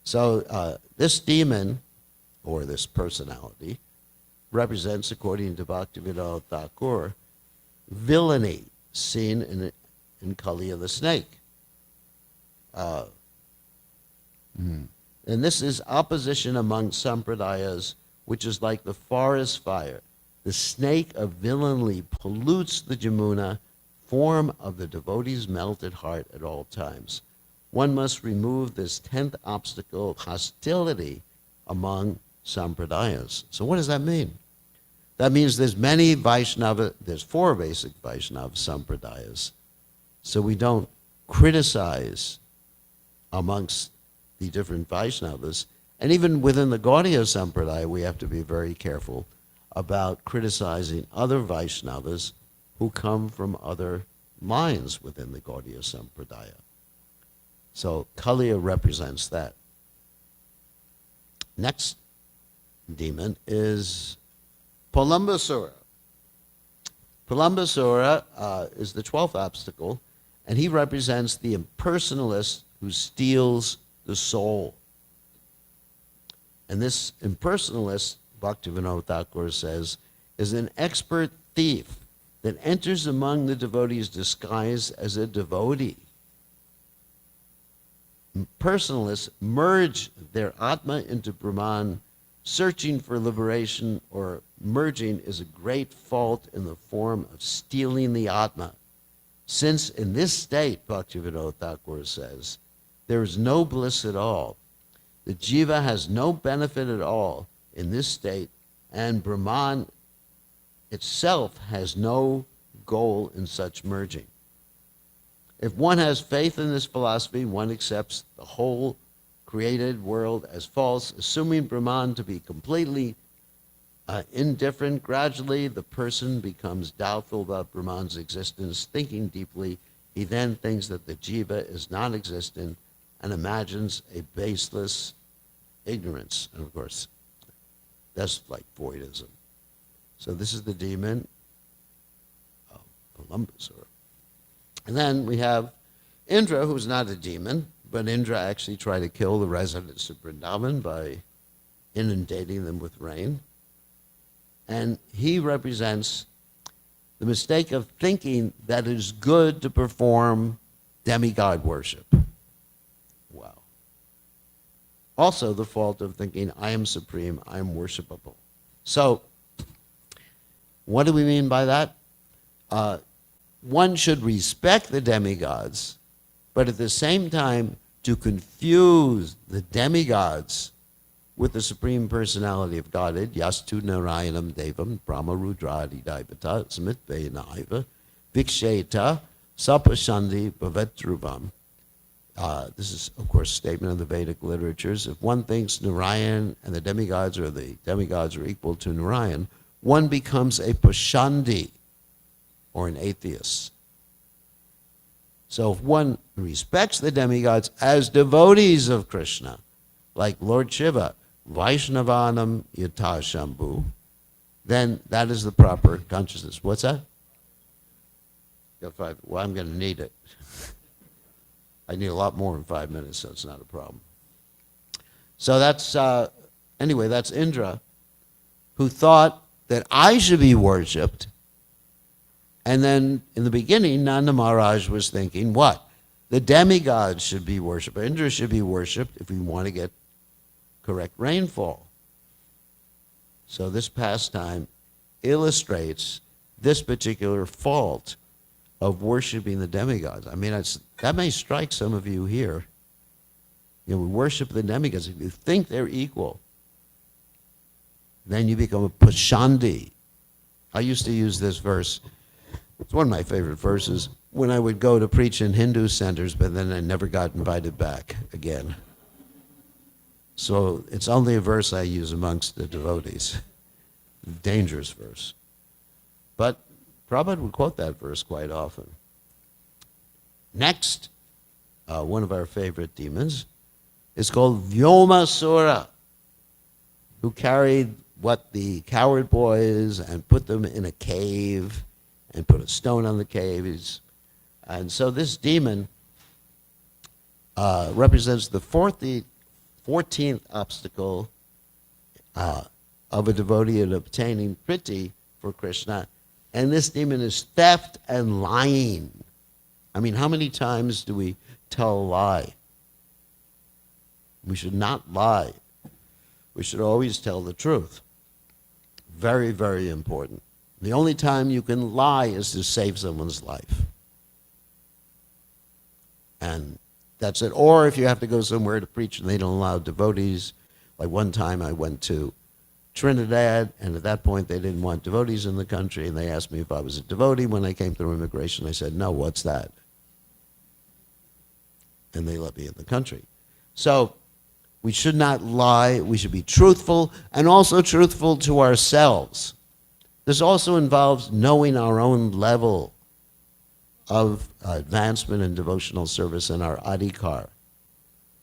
So this demon, or this personality, represents, according to Bhaktivinoda Thakur, villainy seen in Kaliya the snake. And this is opposition among sampradayas, which is like the forest fire. The snake of villainy pollutes the Jamuna, form of the devotee's melted heart at all times. One must remove this 10th obstacle, hostility among sampradayas. So what does that mean? That means there's many Vaishnava, there's 4 basic Vaishnava sampradayas. So we don't criticize amongst the different Vaishnavas. And even within the Gaudiya Sampradaya, we have to be very careful about criticizing other Vaishnavas who come from other lines within the Gaudiya Sampradaya. So Kaliya represents that. Next demon is Palambasura. Palambasura is the 12th obstacle, and he represents the impersonalist who steals the soul. And this impersonalist, Bhaktivinoda Thakur says, is an expert thief that enters among the devotees disguised as a devotee. Personalists merge their Atma into Brahman. Searching for liberation or merging is a great fault in the form of stealing the Atma. Since in this state, Bhaktivinoda Thakur says, there is no bliss at all. The jiva has no benefit at all in this state, and Brahman itself has no goal in such merging. If one has faith in this philosophy, one accepts the whole created world as false, assuming Brahman to be completely indifferent. Gradually, the person becomes doubtful about Brahman's existence. Thinking deeply, he then thinks that the jiva is non-existent and imagines a baseless ignorance. And of course, that's like voidism. So this is the demon of Palambasura. And then we have Indra, who's not a demon, but Indra actually tried to kill the residents of Vrindavan by inundating them with rain. And he represents the mistake of thinking that it is good to perform demigod worship. Wow. Also the fault of thinking, I am supreme, I am worshipable. So, what do we mean by that? One should respect the demigods, but at the same time, to confuse the demigods with the Supreme Personality of Godhead, Yastu Narayanam Devam, Brahma Rudradi Daivata, Smitvayanaiva, Viksheta, Sapashandi Bhavetrubam. This is, of course, a statement of the Vedic literatures. If one thinks Narayan and the demigods are equal to Narayan, one becomes a Pashandi, or an atheist. So if one respects the demigods as devotees of Krishna, like Lord Shiva, Vaishnavanam Yata Shambhu, then that is the proper consciousness. What's that? Got 5. Well, I'm going to need it. I need a lot more in 5 minutes, so it's not a problem. So that's, anyway, that's Indra, who thought that I should be worshipped. And then in the beginning, Nanda Maharaj was thinking, what? The demigods should be worshipped. Indra should be worshipped if we want to get correct rainfall. So this pastime illustrates this particular fault of worshiping the demigods. I mean, that may strike some of you here. You know, we worship the demigods. If you think they're equal, then you become a Pashandi. I used to use this verse. It's one of my favorite verses when I would go to preach in Hindu centers, but then I never got invited back again. So it's only a verse I use amongst the devotees. Dangerous verse. But Prabhupada would quote that verse quite often. Next, one of our favorite demons is called Vyomasura, who carried what the coward boys and put them in a cave and put a stone on the caves. And so this demon represents the 14th obstacle of a devotee in obtaining priti for Krishna. And this demon is theft and lying. I mean, how many times do we tell a lie? We should not lie. We should always tell the truth. Very, very important. The only time you can lie is to save someone's life. And that's it. Or if you have to go somewhere to preach and they don't allow devotees. Like one time I went to Trinidad, and at that point they didn't want devotees in the country, and they asked me if I was a devotee. When I came through immigration, I said, no, what's that? And they let me in the country. So we should not lie. We should be truthful, and also truthful to ourselves. This also involves knowing our own level of advancement in devotional service and our adhikar.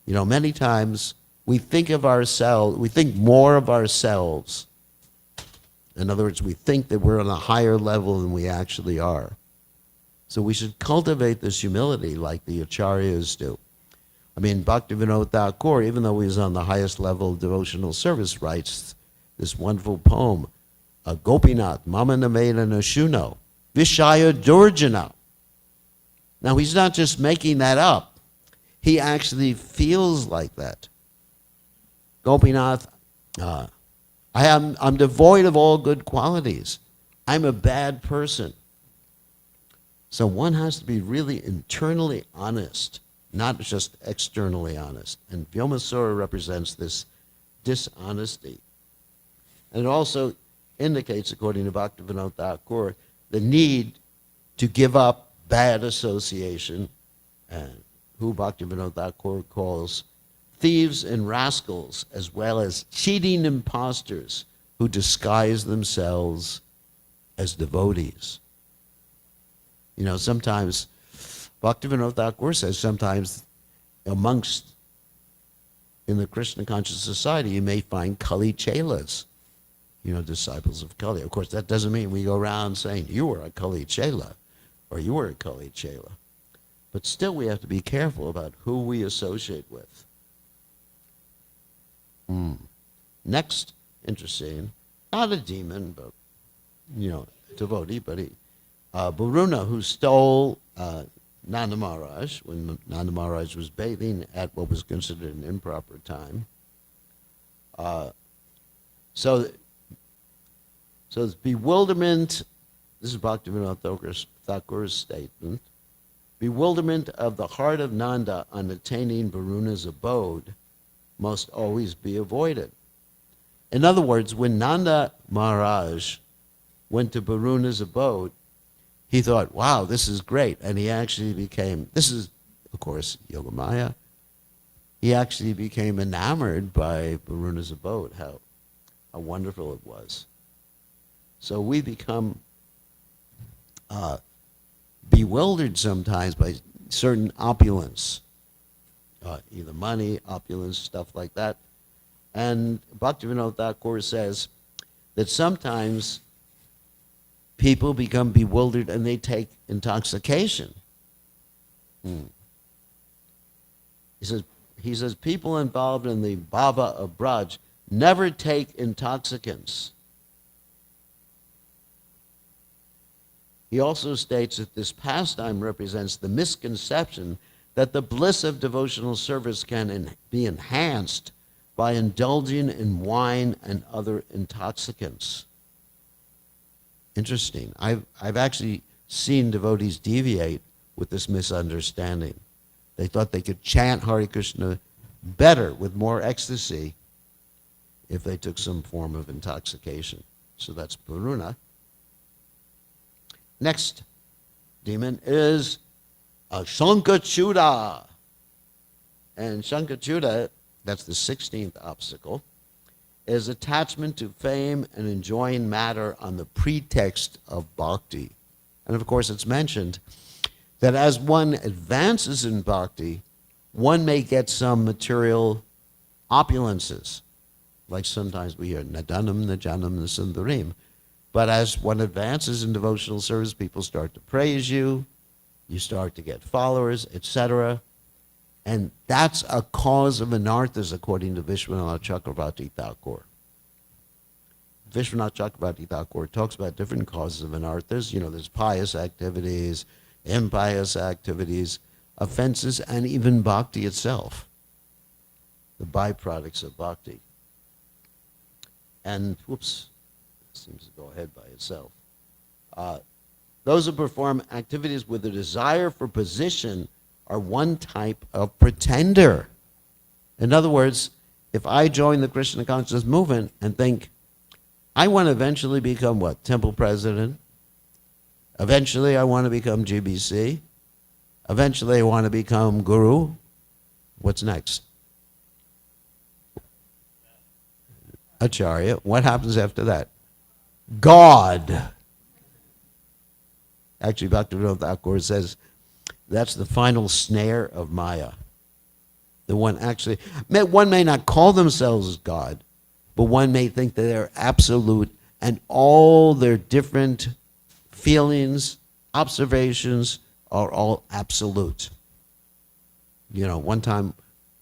You know, many times we think of ourselves, we think more of ourselves. In other words, we think that we're on a higher level than we actually are. So we should cultivate this humility like the acharyas do. I mean, Bhaktivinoda Thakur, even though he was on the highest level of devotional service, writes this wonderful poem, Gopinath, Mama Nameda Nashuno, Vishaya Durjana. Now, he's not just making that up. He actually feels like that. Gopinath, I'm devoid of all good qualities. I'm a bad person. So one has to be really internally honest, not just externally honest. And Vyomasura represents this dishonesty. And it also indicates, according to Bhaktivinoda Thakur, the need to give up bad association, and who Bhaktivinoda Thakur calls thieves and rascals, as well as cheating imposters who disguise themselves as devotees. You know, sometimes, Bhaktivinoda Thakur says sometimes amongst, in the Krishna conscious society, you may find Kali Chelas, you know, disciples of Kali. Of course, that doesn't mean we go around saying, you were a Kali Chela, or you were a Kali Chela. But still we have to be careful about who we associate with. Next, interesting, not a demon, but, a devotee, but Varuna, who stole Nanda Maharaj when Nanda Maharaj was bathing at what was considered an improper time. So it's bewilderment. This is Bhaktivinoda Thakur's statement. Bewilderment of the heart of Nanda on attaining Varuna's abode must always be avoided. In other words, when Nanda Maharaj went to Varuna's abode, he thought, wow, this is great. And he actually became, this is, of course, Yogamaya. He actually became enamored by Varuna's abode, how wonderful it was. So we become bewildered sometimes by certain opulence, either money, opulence, stuff like that. And Bhaktivinoda Thakur says that sometimes people become bewildered and they take intoxication. He says people involved in the bhava of Braj never take intoxicants. He also states that this pastime represents the misconception that the bliss of devotional service can be enhanced by indulging in wine and other intoxicants. Interesting. I've actually seen devotees deviate with this misunderstanding. They thought they could chant Hare Krishna better with more ecstasy if they took some form of intoxication. So that's Varuna. Next demon is Shankachuda. And Shankachuda, that's the 16th obstacle, is attachment to fame and enjoying matter on the pretext of bhakti. And of course, it's mentioned that as one advances in bhakti, one may get some material opulences. Like sometimes we hear Nadanam, Najanam, Nasundarim. But as one advances in devotional service, people start to praise you, you start to get followers, etc. And that's a cause of anarthas, according to Vishwanath Chakravarti Thakur. Vishwanath Chakravarti Thakur talks about different causes of anarthas. There's pious activities, impious activities, offenses, and even bhakti itself, the byproducts of bhakti. And, whoops, it seems to go ahead by itself. Those who perform activities with a desire for position are one type of pretender. In other words, if I join the Krishna consciousness movement and think, I want to eventually become what? Temple president. Eventually I want to become GBC. Eventually I want to become guru. What's next? Acharya. What happens after that? God. Actually, Bhaktivinoda Thakur says that's the final snare of Maya. The one may not call themselves God, but one may think that they're absolute and all their different feelings, observations are all absolute. One time,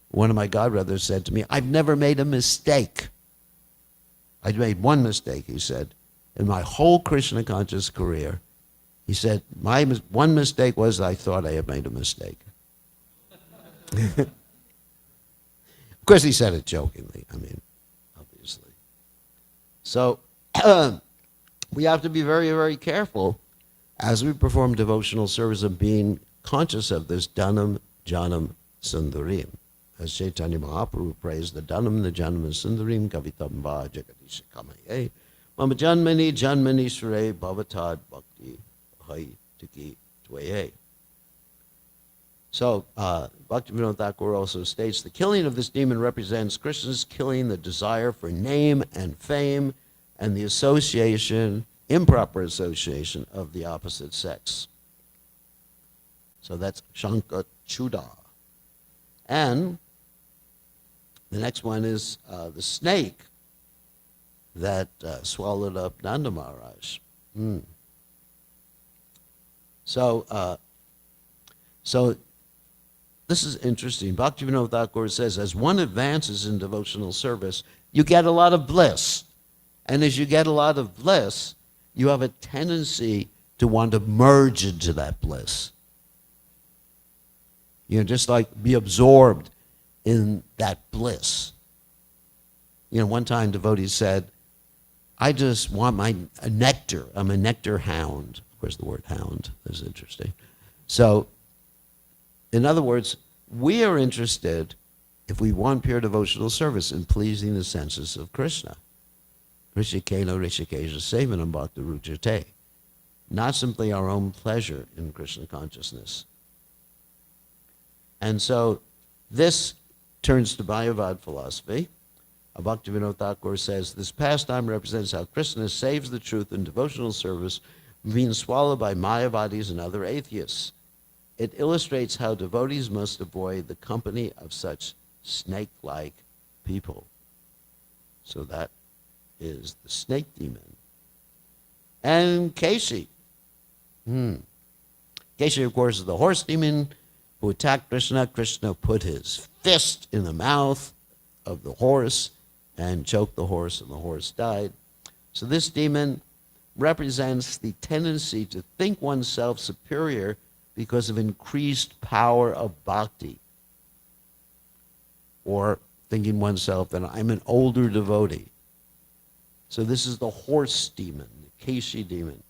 one of my godbrothers said to me, I've never made a mistake. I made one mistake, he said, in my whole Krishna conscious career. He said, my one mistake was I thought I had made a mistake. Of course, he said it jokingly, obviously. So we have to be very, very careful as we perform devotional service of being conscious of this Dhanam, Janam, Sundarim. As Chaitanya Mahaprabhu praised the Dhanam, the Janam, and Sundarim, Kavitam Va Jagadisha Kamaye, Mama Janmani, Janmani Shure, Bhavatad Bhakti, Hai Tiki Twaye. So, Bhaktivinoda Thakur also states, the killing of this demon represents Krishna's killing the desire for name and fame and the association, improper association of the opposite sex. So that's Shankachuda. And the next one is the snake that swallowed up Nanda Maharaj. So this is interesting. Bhaktivinoda Thakur says, as one advances in devotional service, you get a lot of bliss. And as you get a lot of bliss, you have a tendency to want to merge into that bliss. Just like be absorbed in that bliss. One time devotees said, I just want a nectar. I'm a nectar hound. Of course, the word hound is interesting. So, in other words, we are interested, if we want pure devotional service, in pleasing the senses of Krishna. Rishikela Rishikesha Sevanam Bhakta Rujate. Not simply our own pleasure in Krishna consciousness. And so this turns to Mayavad philosophy. Bhaktivinoda Thakur says, this pastime represents how Krishna saves the truth in devotional service being swallowed by Mayavadis and other atheists. It illustrates how devotees must avoid the company of such snake-like people. So that is the snake demon. And Keshi. Keshi, of course, is the horse demon who attacked Krishna. Krishna put his fist in the mouth of the horse and choked the horse, and the horse died. So this demon represents the tendency to think oneself superior because of increased power of bhakti, or thinking oneself that I'm an older devotee. So this is the horse demon, the Keshi demon.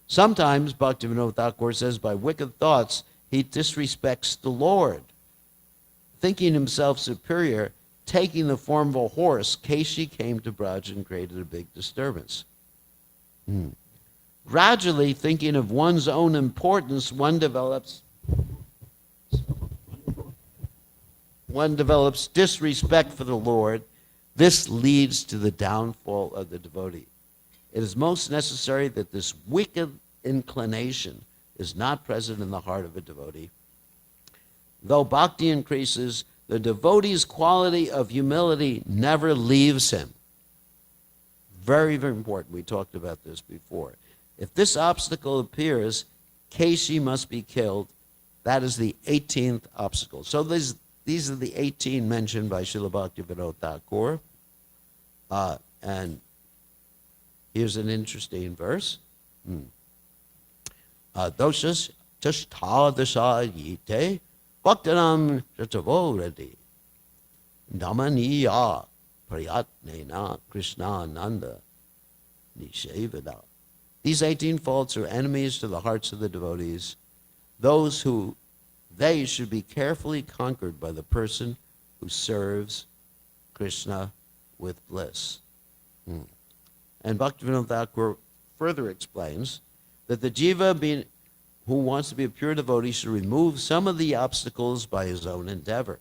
Sometimes, Bhaktivinoda Thakur says, by wicked thoughts, he disrespects the Lord. Thinking himself superior, taking the form of a horse, Keshi came to Braj and created a big disturbance. Gradually, thinking of one's own importance, one develops disrespect for the Lord. This leads to the downfall of the devotee. It is most necessary that this wicked inclination is not present in the heart of a devotee. Though bhakti increases, the devotee's quality of humility never leaves him. Very, very important. We talked about this before. If this obstacle appears, Keshi must be killed. That is the 18th obstacle. So these are the 18 mentioned by Srila Bhaktivinoda Thakur. And here's an interesting verse. Doshas tashtadasha yite bhaktanam jatavoradi damaniya prayatnena krishnananda nishevada. These 18 faults are enemies to the hearts of the devotees, those who they should be carefully conquered by the person who serves Krishna with bliss. And Bhaktivinoda Thakur further explains that the jiva who wants to be a pure devotee should remove some of the obstacles by his own endeavor.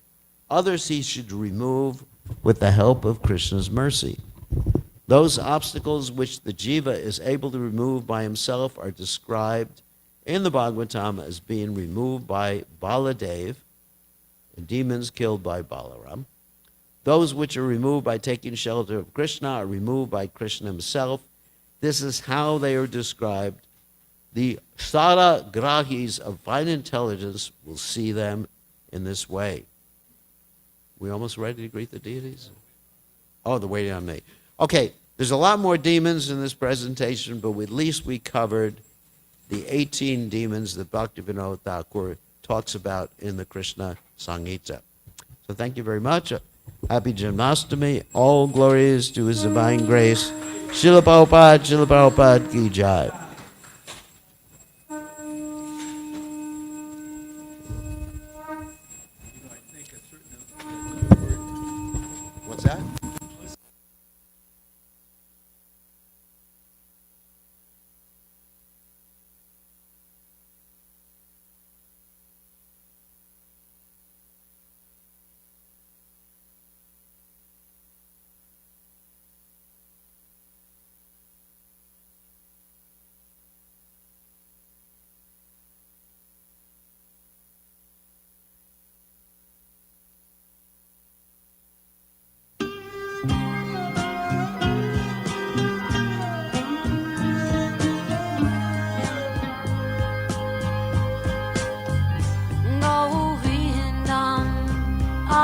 Others he should remove with the help of Krishna's mercy. Those obstacles which the jiva is able to remove by himself are described in the Bhagavatam as being removed by Baladev, and demons killed by Balaram. Those which are removed by taking shelter of Krishna are removed by Krishna himself. This is how they are described. The Sara Grahis of fine intelligence will see them in this way. We almost ready to greet the deities? Oh, they're waiting on me. Okay, there's a lot more demons in this presentation, but at least we covered the 18 demons that Bhaktivinoda Thakur talks about in the Krishna Samhita. So thank you very much. Happy Janmashtami. All glories to His divine grace. Srila Prabhupada ki jai. What's that?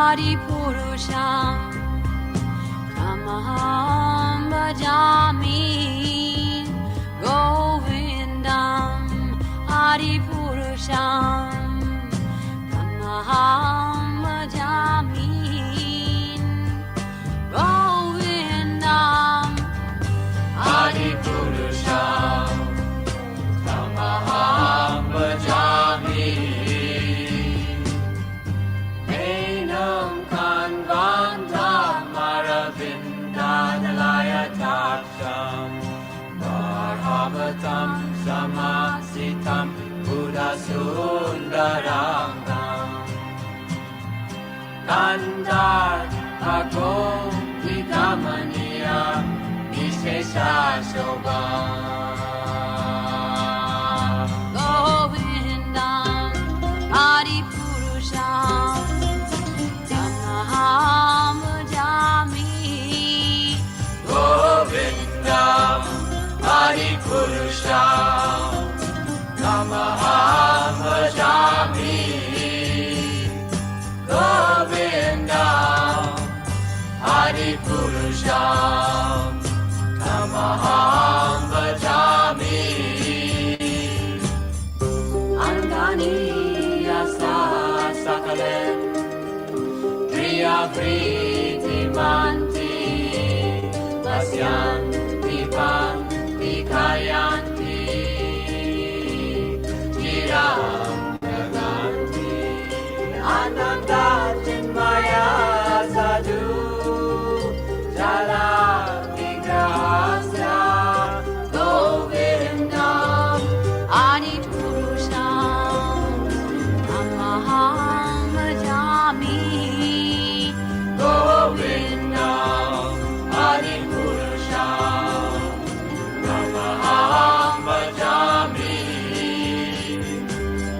Adipurusham Tamaham Bhajami Govindam Adipurusham Tamaham Bhajami Govindam Adipurusham Tamaham Bhajami Enam Kanvantam Aravindanalaya Taksham Varhavatam Samasitam Buddha Sundarangam Kandar Agom Vikamaniya Vishesha Shobham Govindam Adipurusham Tamaham Bhajami Govindam Adipurusham Tamaham Bhajami Govindam Adipurusham Tamaham Bhajami Angani Yasa Sakalem Priya Priti Manti Vasyanti Panti Kayanti Chiram Naganti Ananda Chinmaya Sadhu Jala Vigrahasya Govindam Adipurusham Tamaham Bhajami Govindam Adipurusham Tamaham Bhajami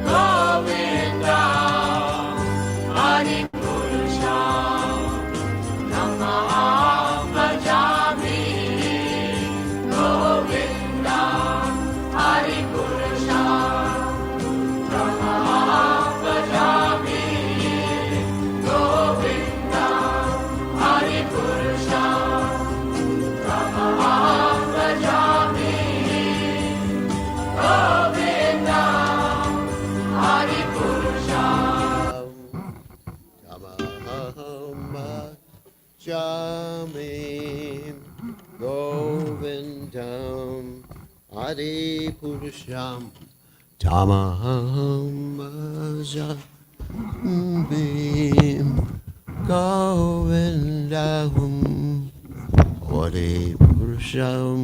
Govindam Adipurusham Tamaham Bhajami Govindam Adipurusham Tamaham Bhajami Govindam Adipurusham Tamaham Bhajami Govindam Adipurusham Tamaham Bhajami Govindam Adipurusham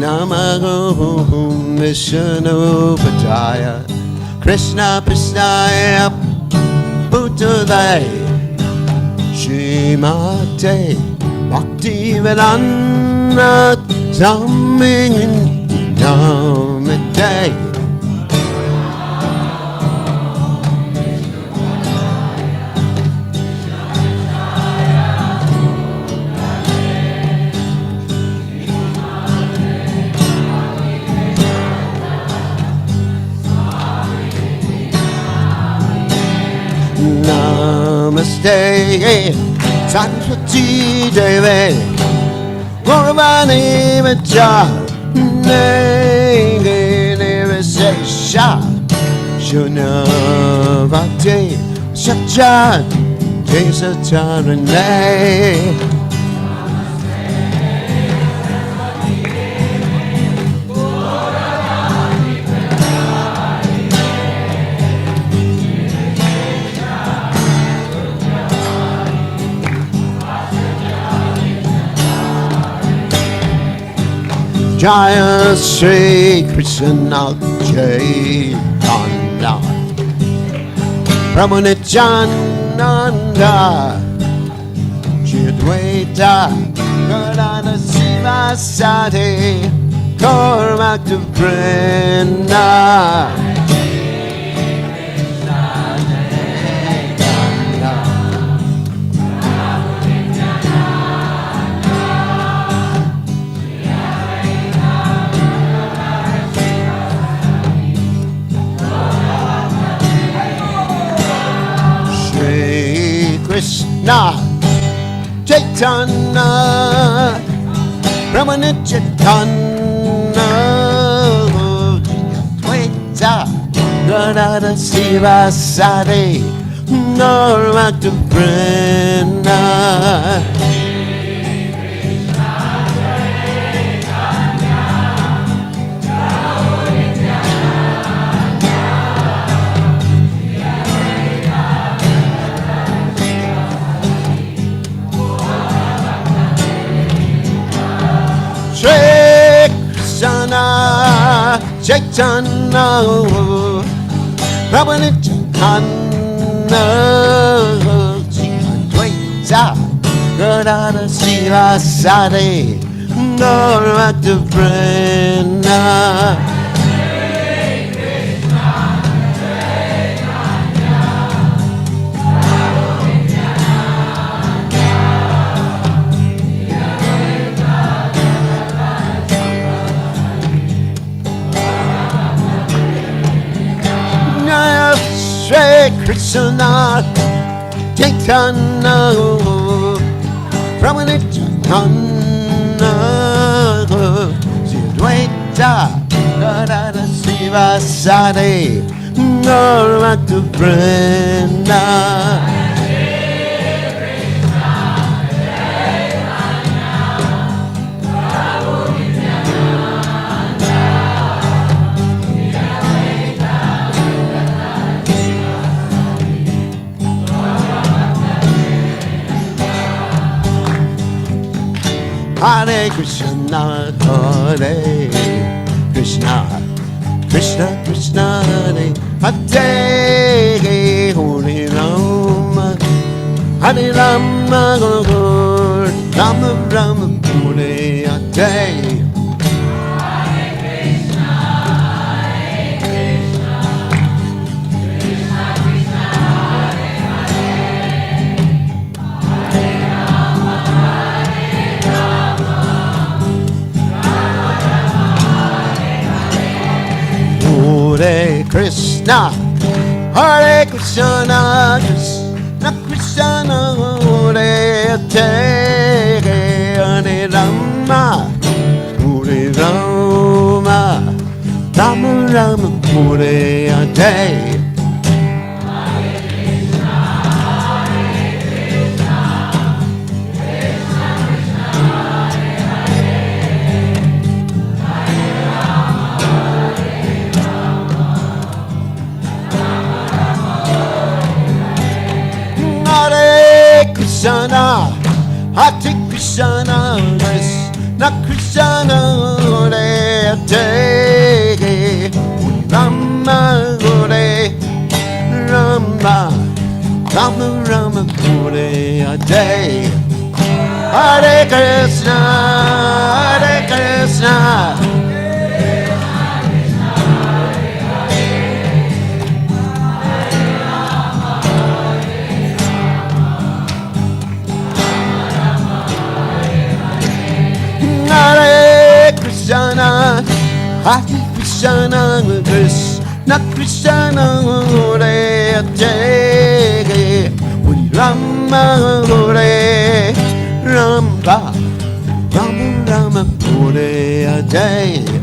Namago Vishnu Padaya Krishna Pisnaya Bhutale Shrimate Bhaktivedanta Swami Namaste Namaste Saraswati Devi Gauravani Vacha Negi Visesha Shunyavati Satchat Desatarane Jaya Sri Krishna Chaitanya Prabhu Nityananda Chidwaita Gadana Sivasati Kormakta Vrinda Chaitanya Brahma Chaitanya Dvaita Gadada Siva Sade Narvata Brenda Shri Krishna Chaitanya Prabhu Nityananda Dvaita Gadada Siva Sade Narvata Brenda Shri Krishna Chaitanya Prabhu Nityananda Dvaita Gadada Siva Sade Narvata Brenda Hare Krishna, Hare Krishna, Krishna Krishna, Hare Hare, Hare Rama, Hare Rama, Rama Rama, Hare Hare. Hare Krishna, Hare Krishna, Krishna Krishna, Hare Hare, Hare Rama, Hare Rama, Rama Rama, Hare Hare. Krishna, Hare Krishna, Krishna Krishna, Hare Hare, Rama Hare Rama, Rama Rama, Hare Hare. Hare Krishna, Hare Krishna. Hare Krishna, Hare Krishna, Krishna Krishna, Hare Hare, Rama Hare Rama, Rama Rama, Hare Hare.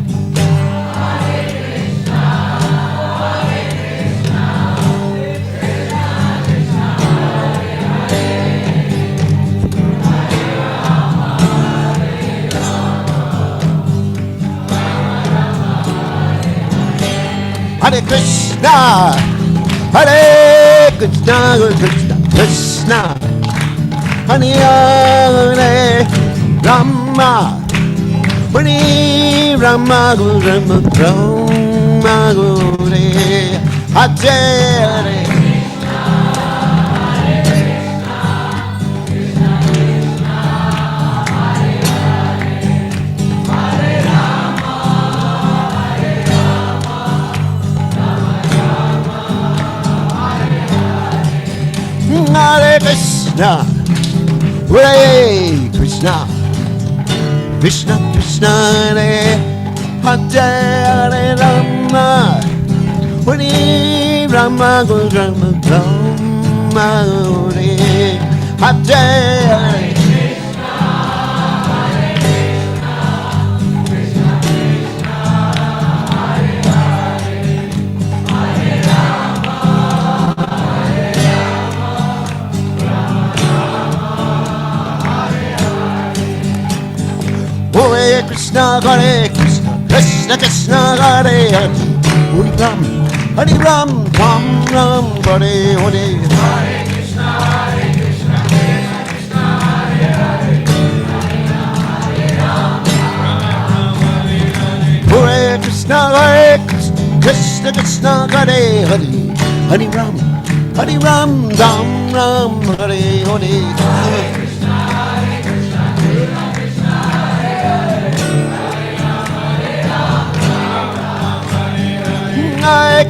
Hare Krishna, Hare Krishna, Krishna Krishna, Hare Hare, Rama, Hare Rama, Rama Rama, Hare Hare. Hare Krishna, Hare Krishna, Krishna Krishna, Hare Hare, Rama, Hare Rama, Rama Rama, Hare Hare. Krishna, Hare Krishna, Krishna Krishna, Hare Hare, Hare Ram, Ram Ram, Hare Hare. Hare Krishna, Krishna Krishna, Hare Hare, Hare Ram, Ram Ram, Hare Hare. Hare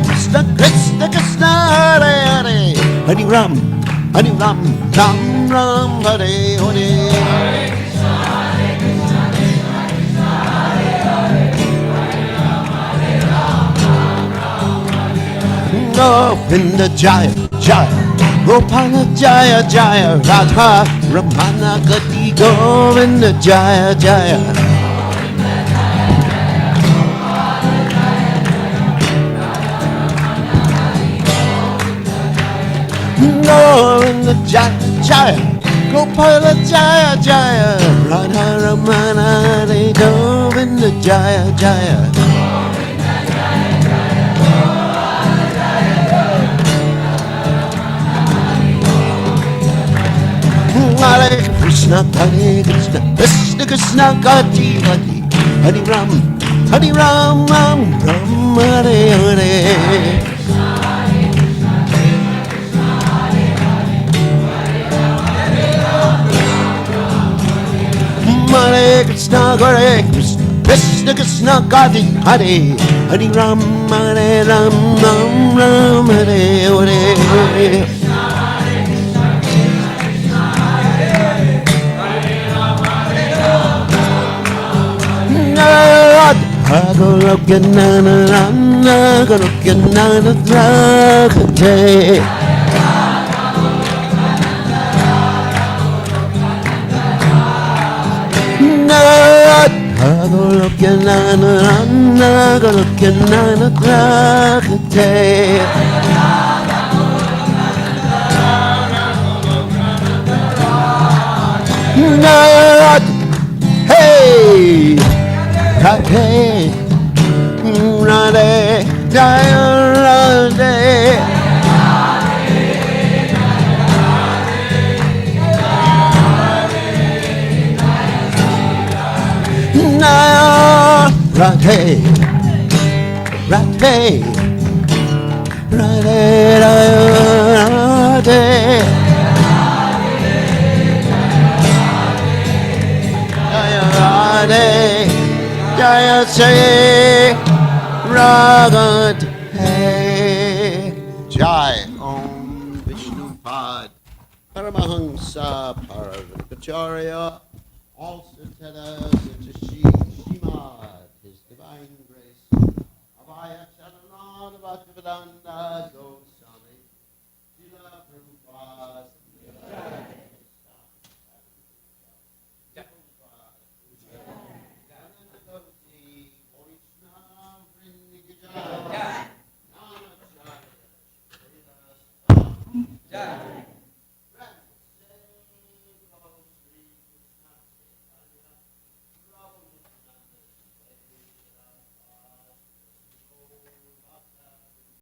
Krishna, Krishna Krishna, Hare Hare, Hare Ram, Ram Ram, Hare Hare. Govinda Jaya Jaya, Gopala Jaya Jaya, Radha Ramana Gati, Govinda Jaya Jaya. Govinda Jaya Jaya, Gopala Jaya Jaya, Radha Ramana Hare, Govinda Jaya Jaya. Hare Krishna, Krishna Krishna, Gati Gati, Hare Ram, Ram Ram, Hare Hare. Hare Krishna, Krishna Krishna, Gati Hare, Hare Ram, Ram Ram, Hare Hare. Nana, Nana, hey, hey, Radhe, Jaya Radhe. Naya Radhe, Radhe, Radhe, Radhe. Jaya Radhe, Jaya Shri Radhe. Jai Om Vishnupad Paramahansa Paravikacharya, all Sutana Sutashi Shimad, His Divine Grace, Abhaya Charanada Bhaktivedanta Goswami, Srila Prabhupada, Yeah.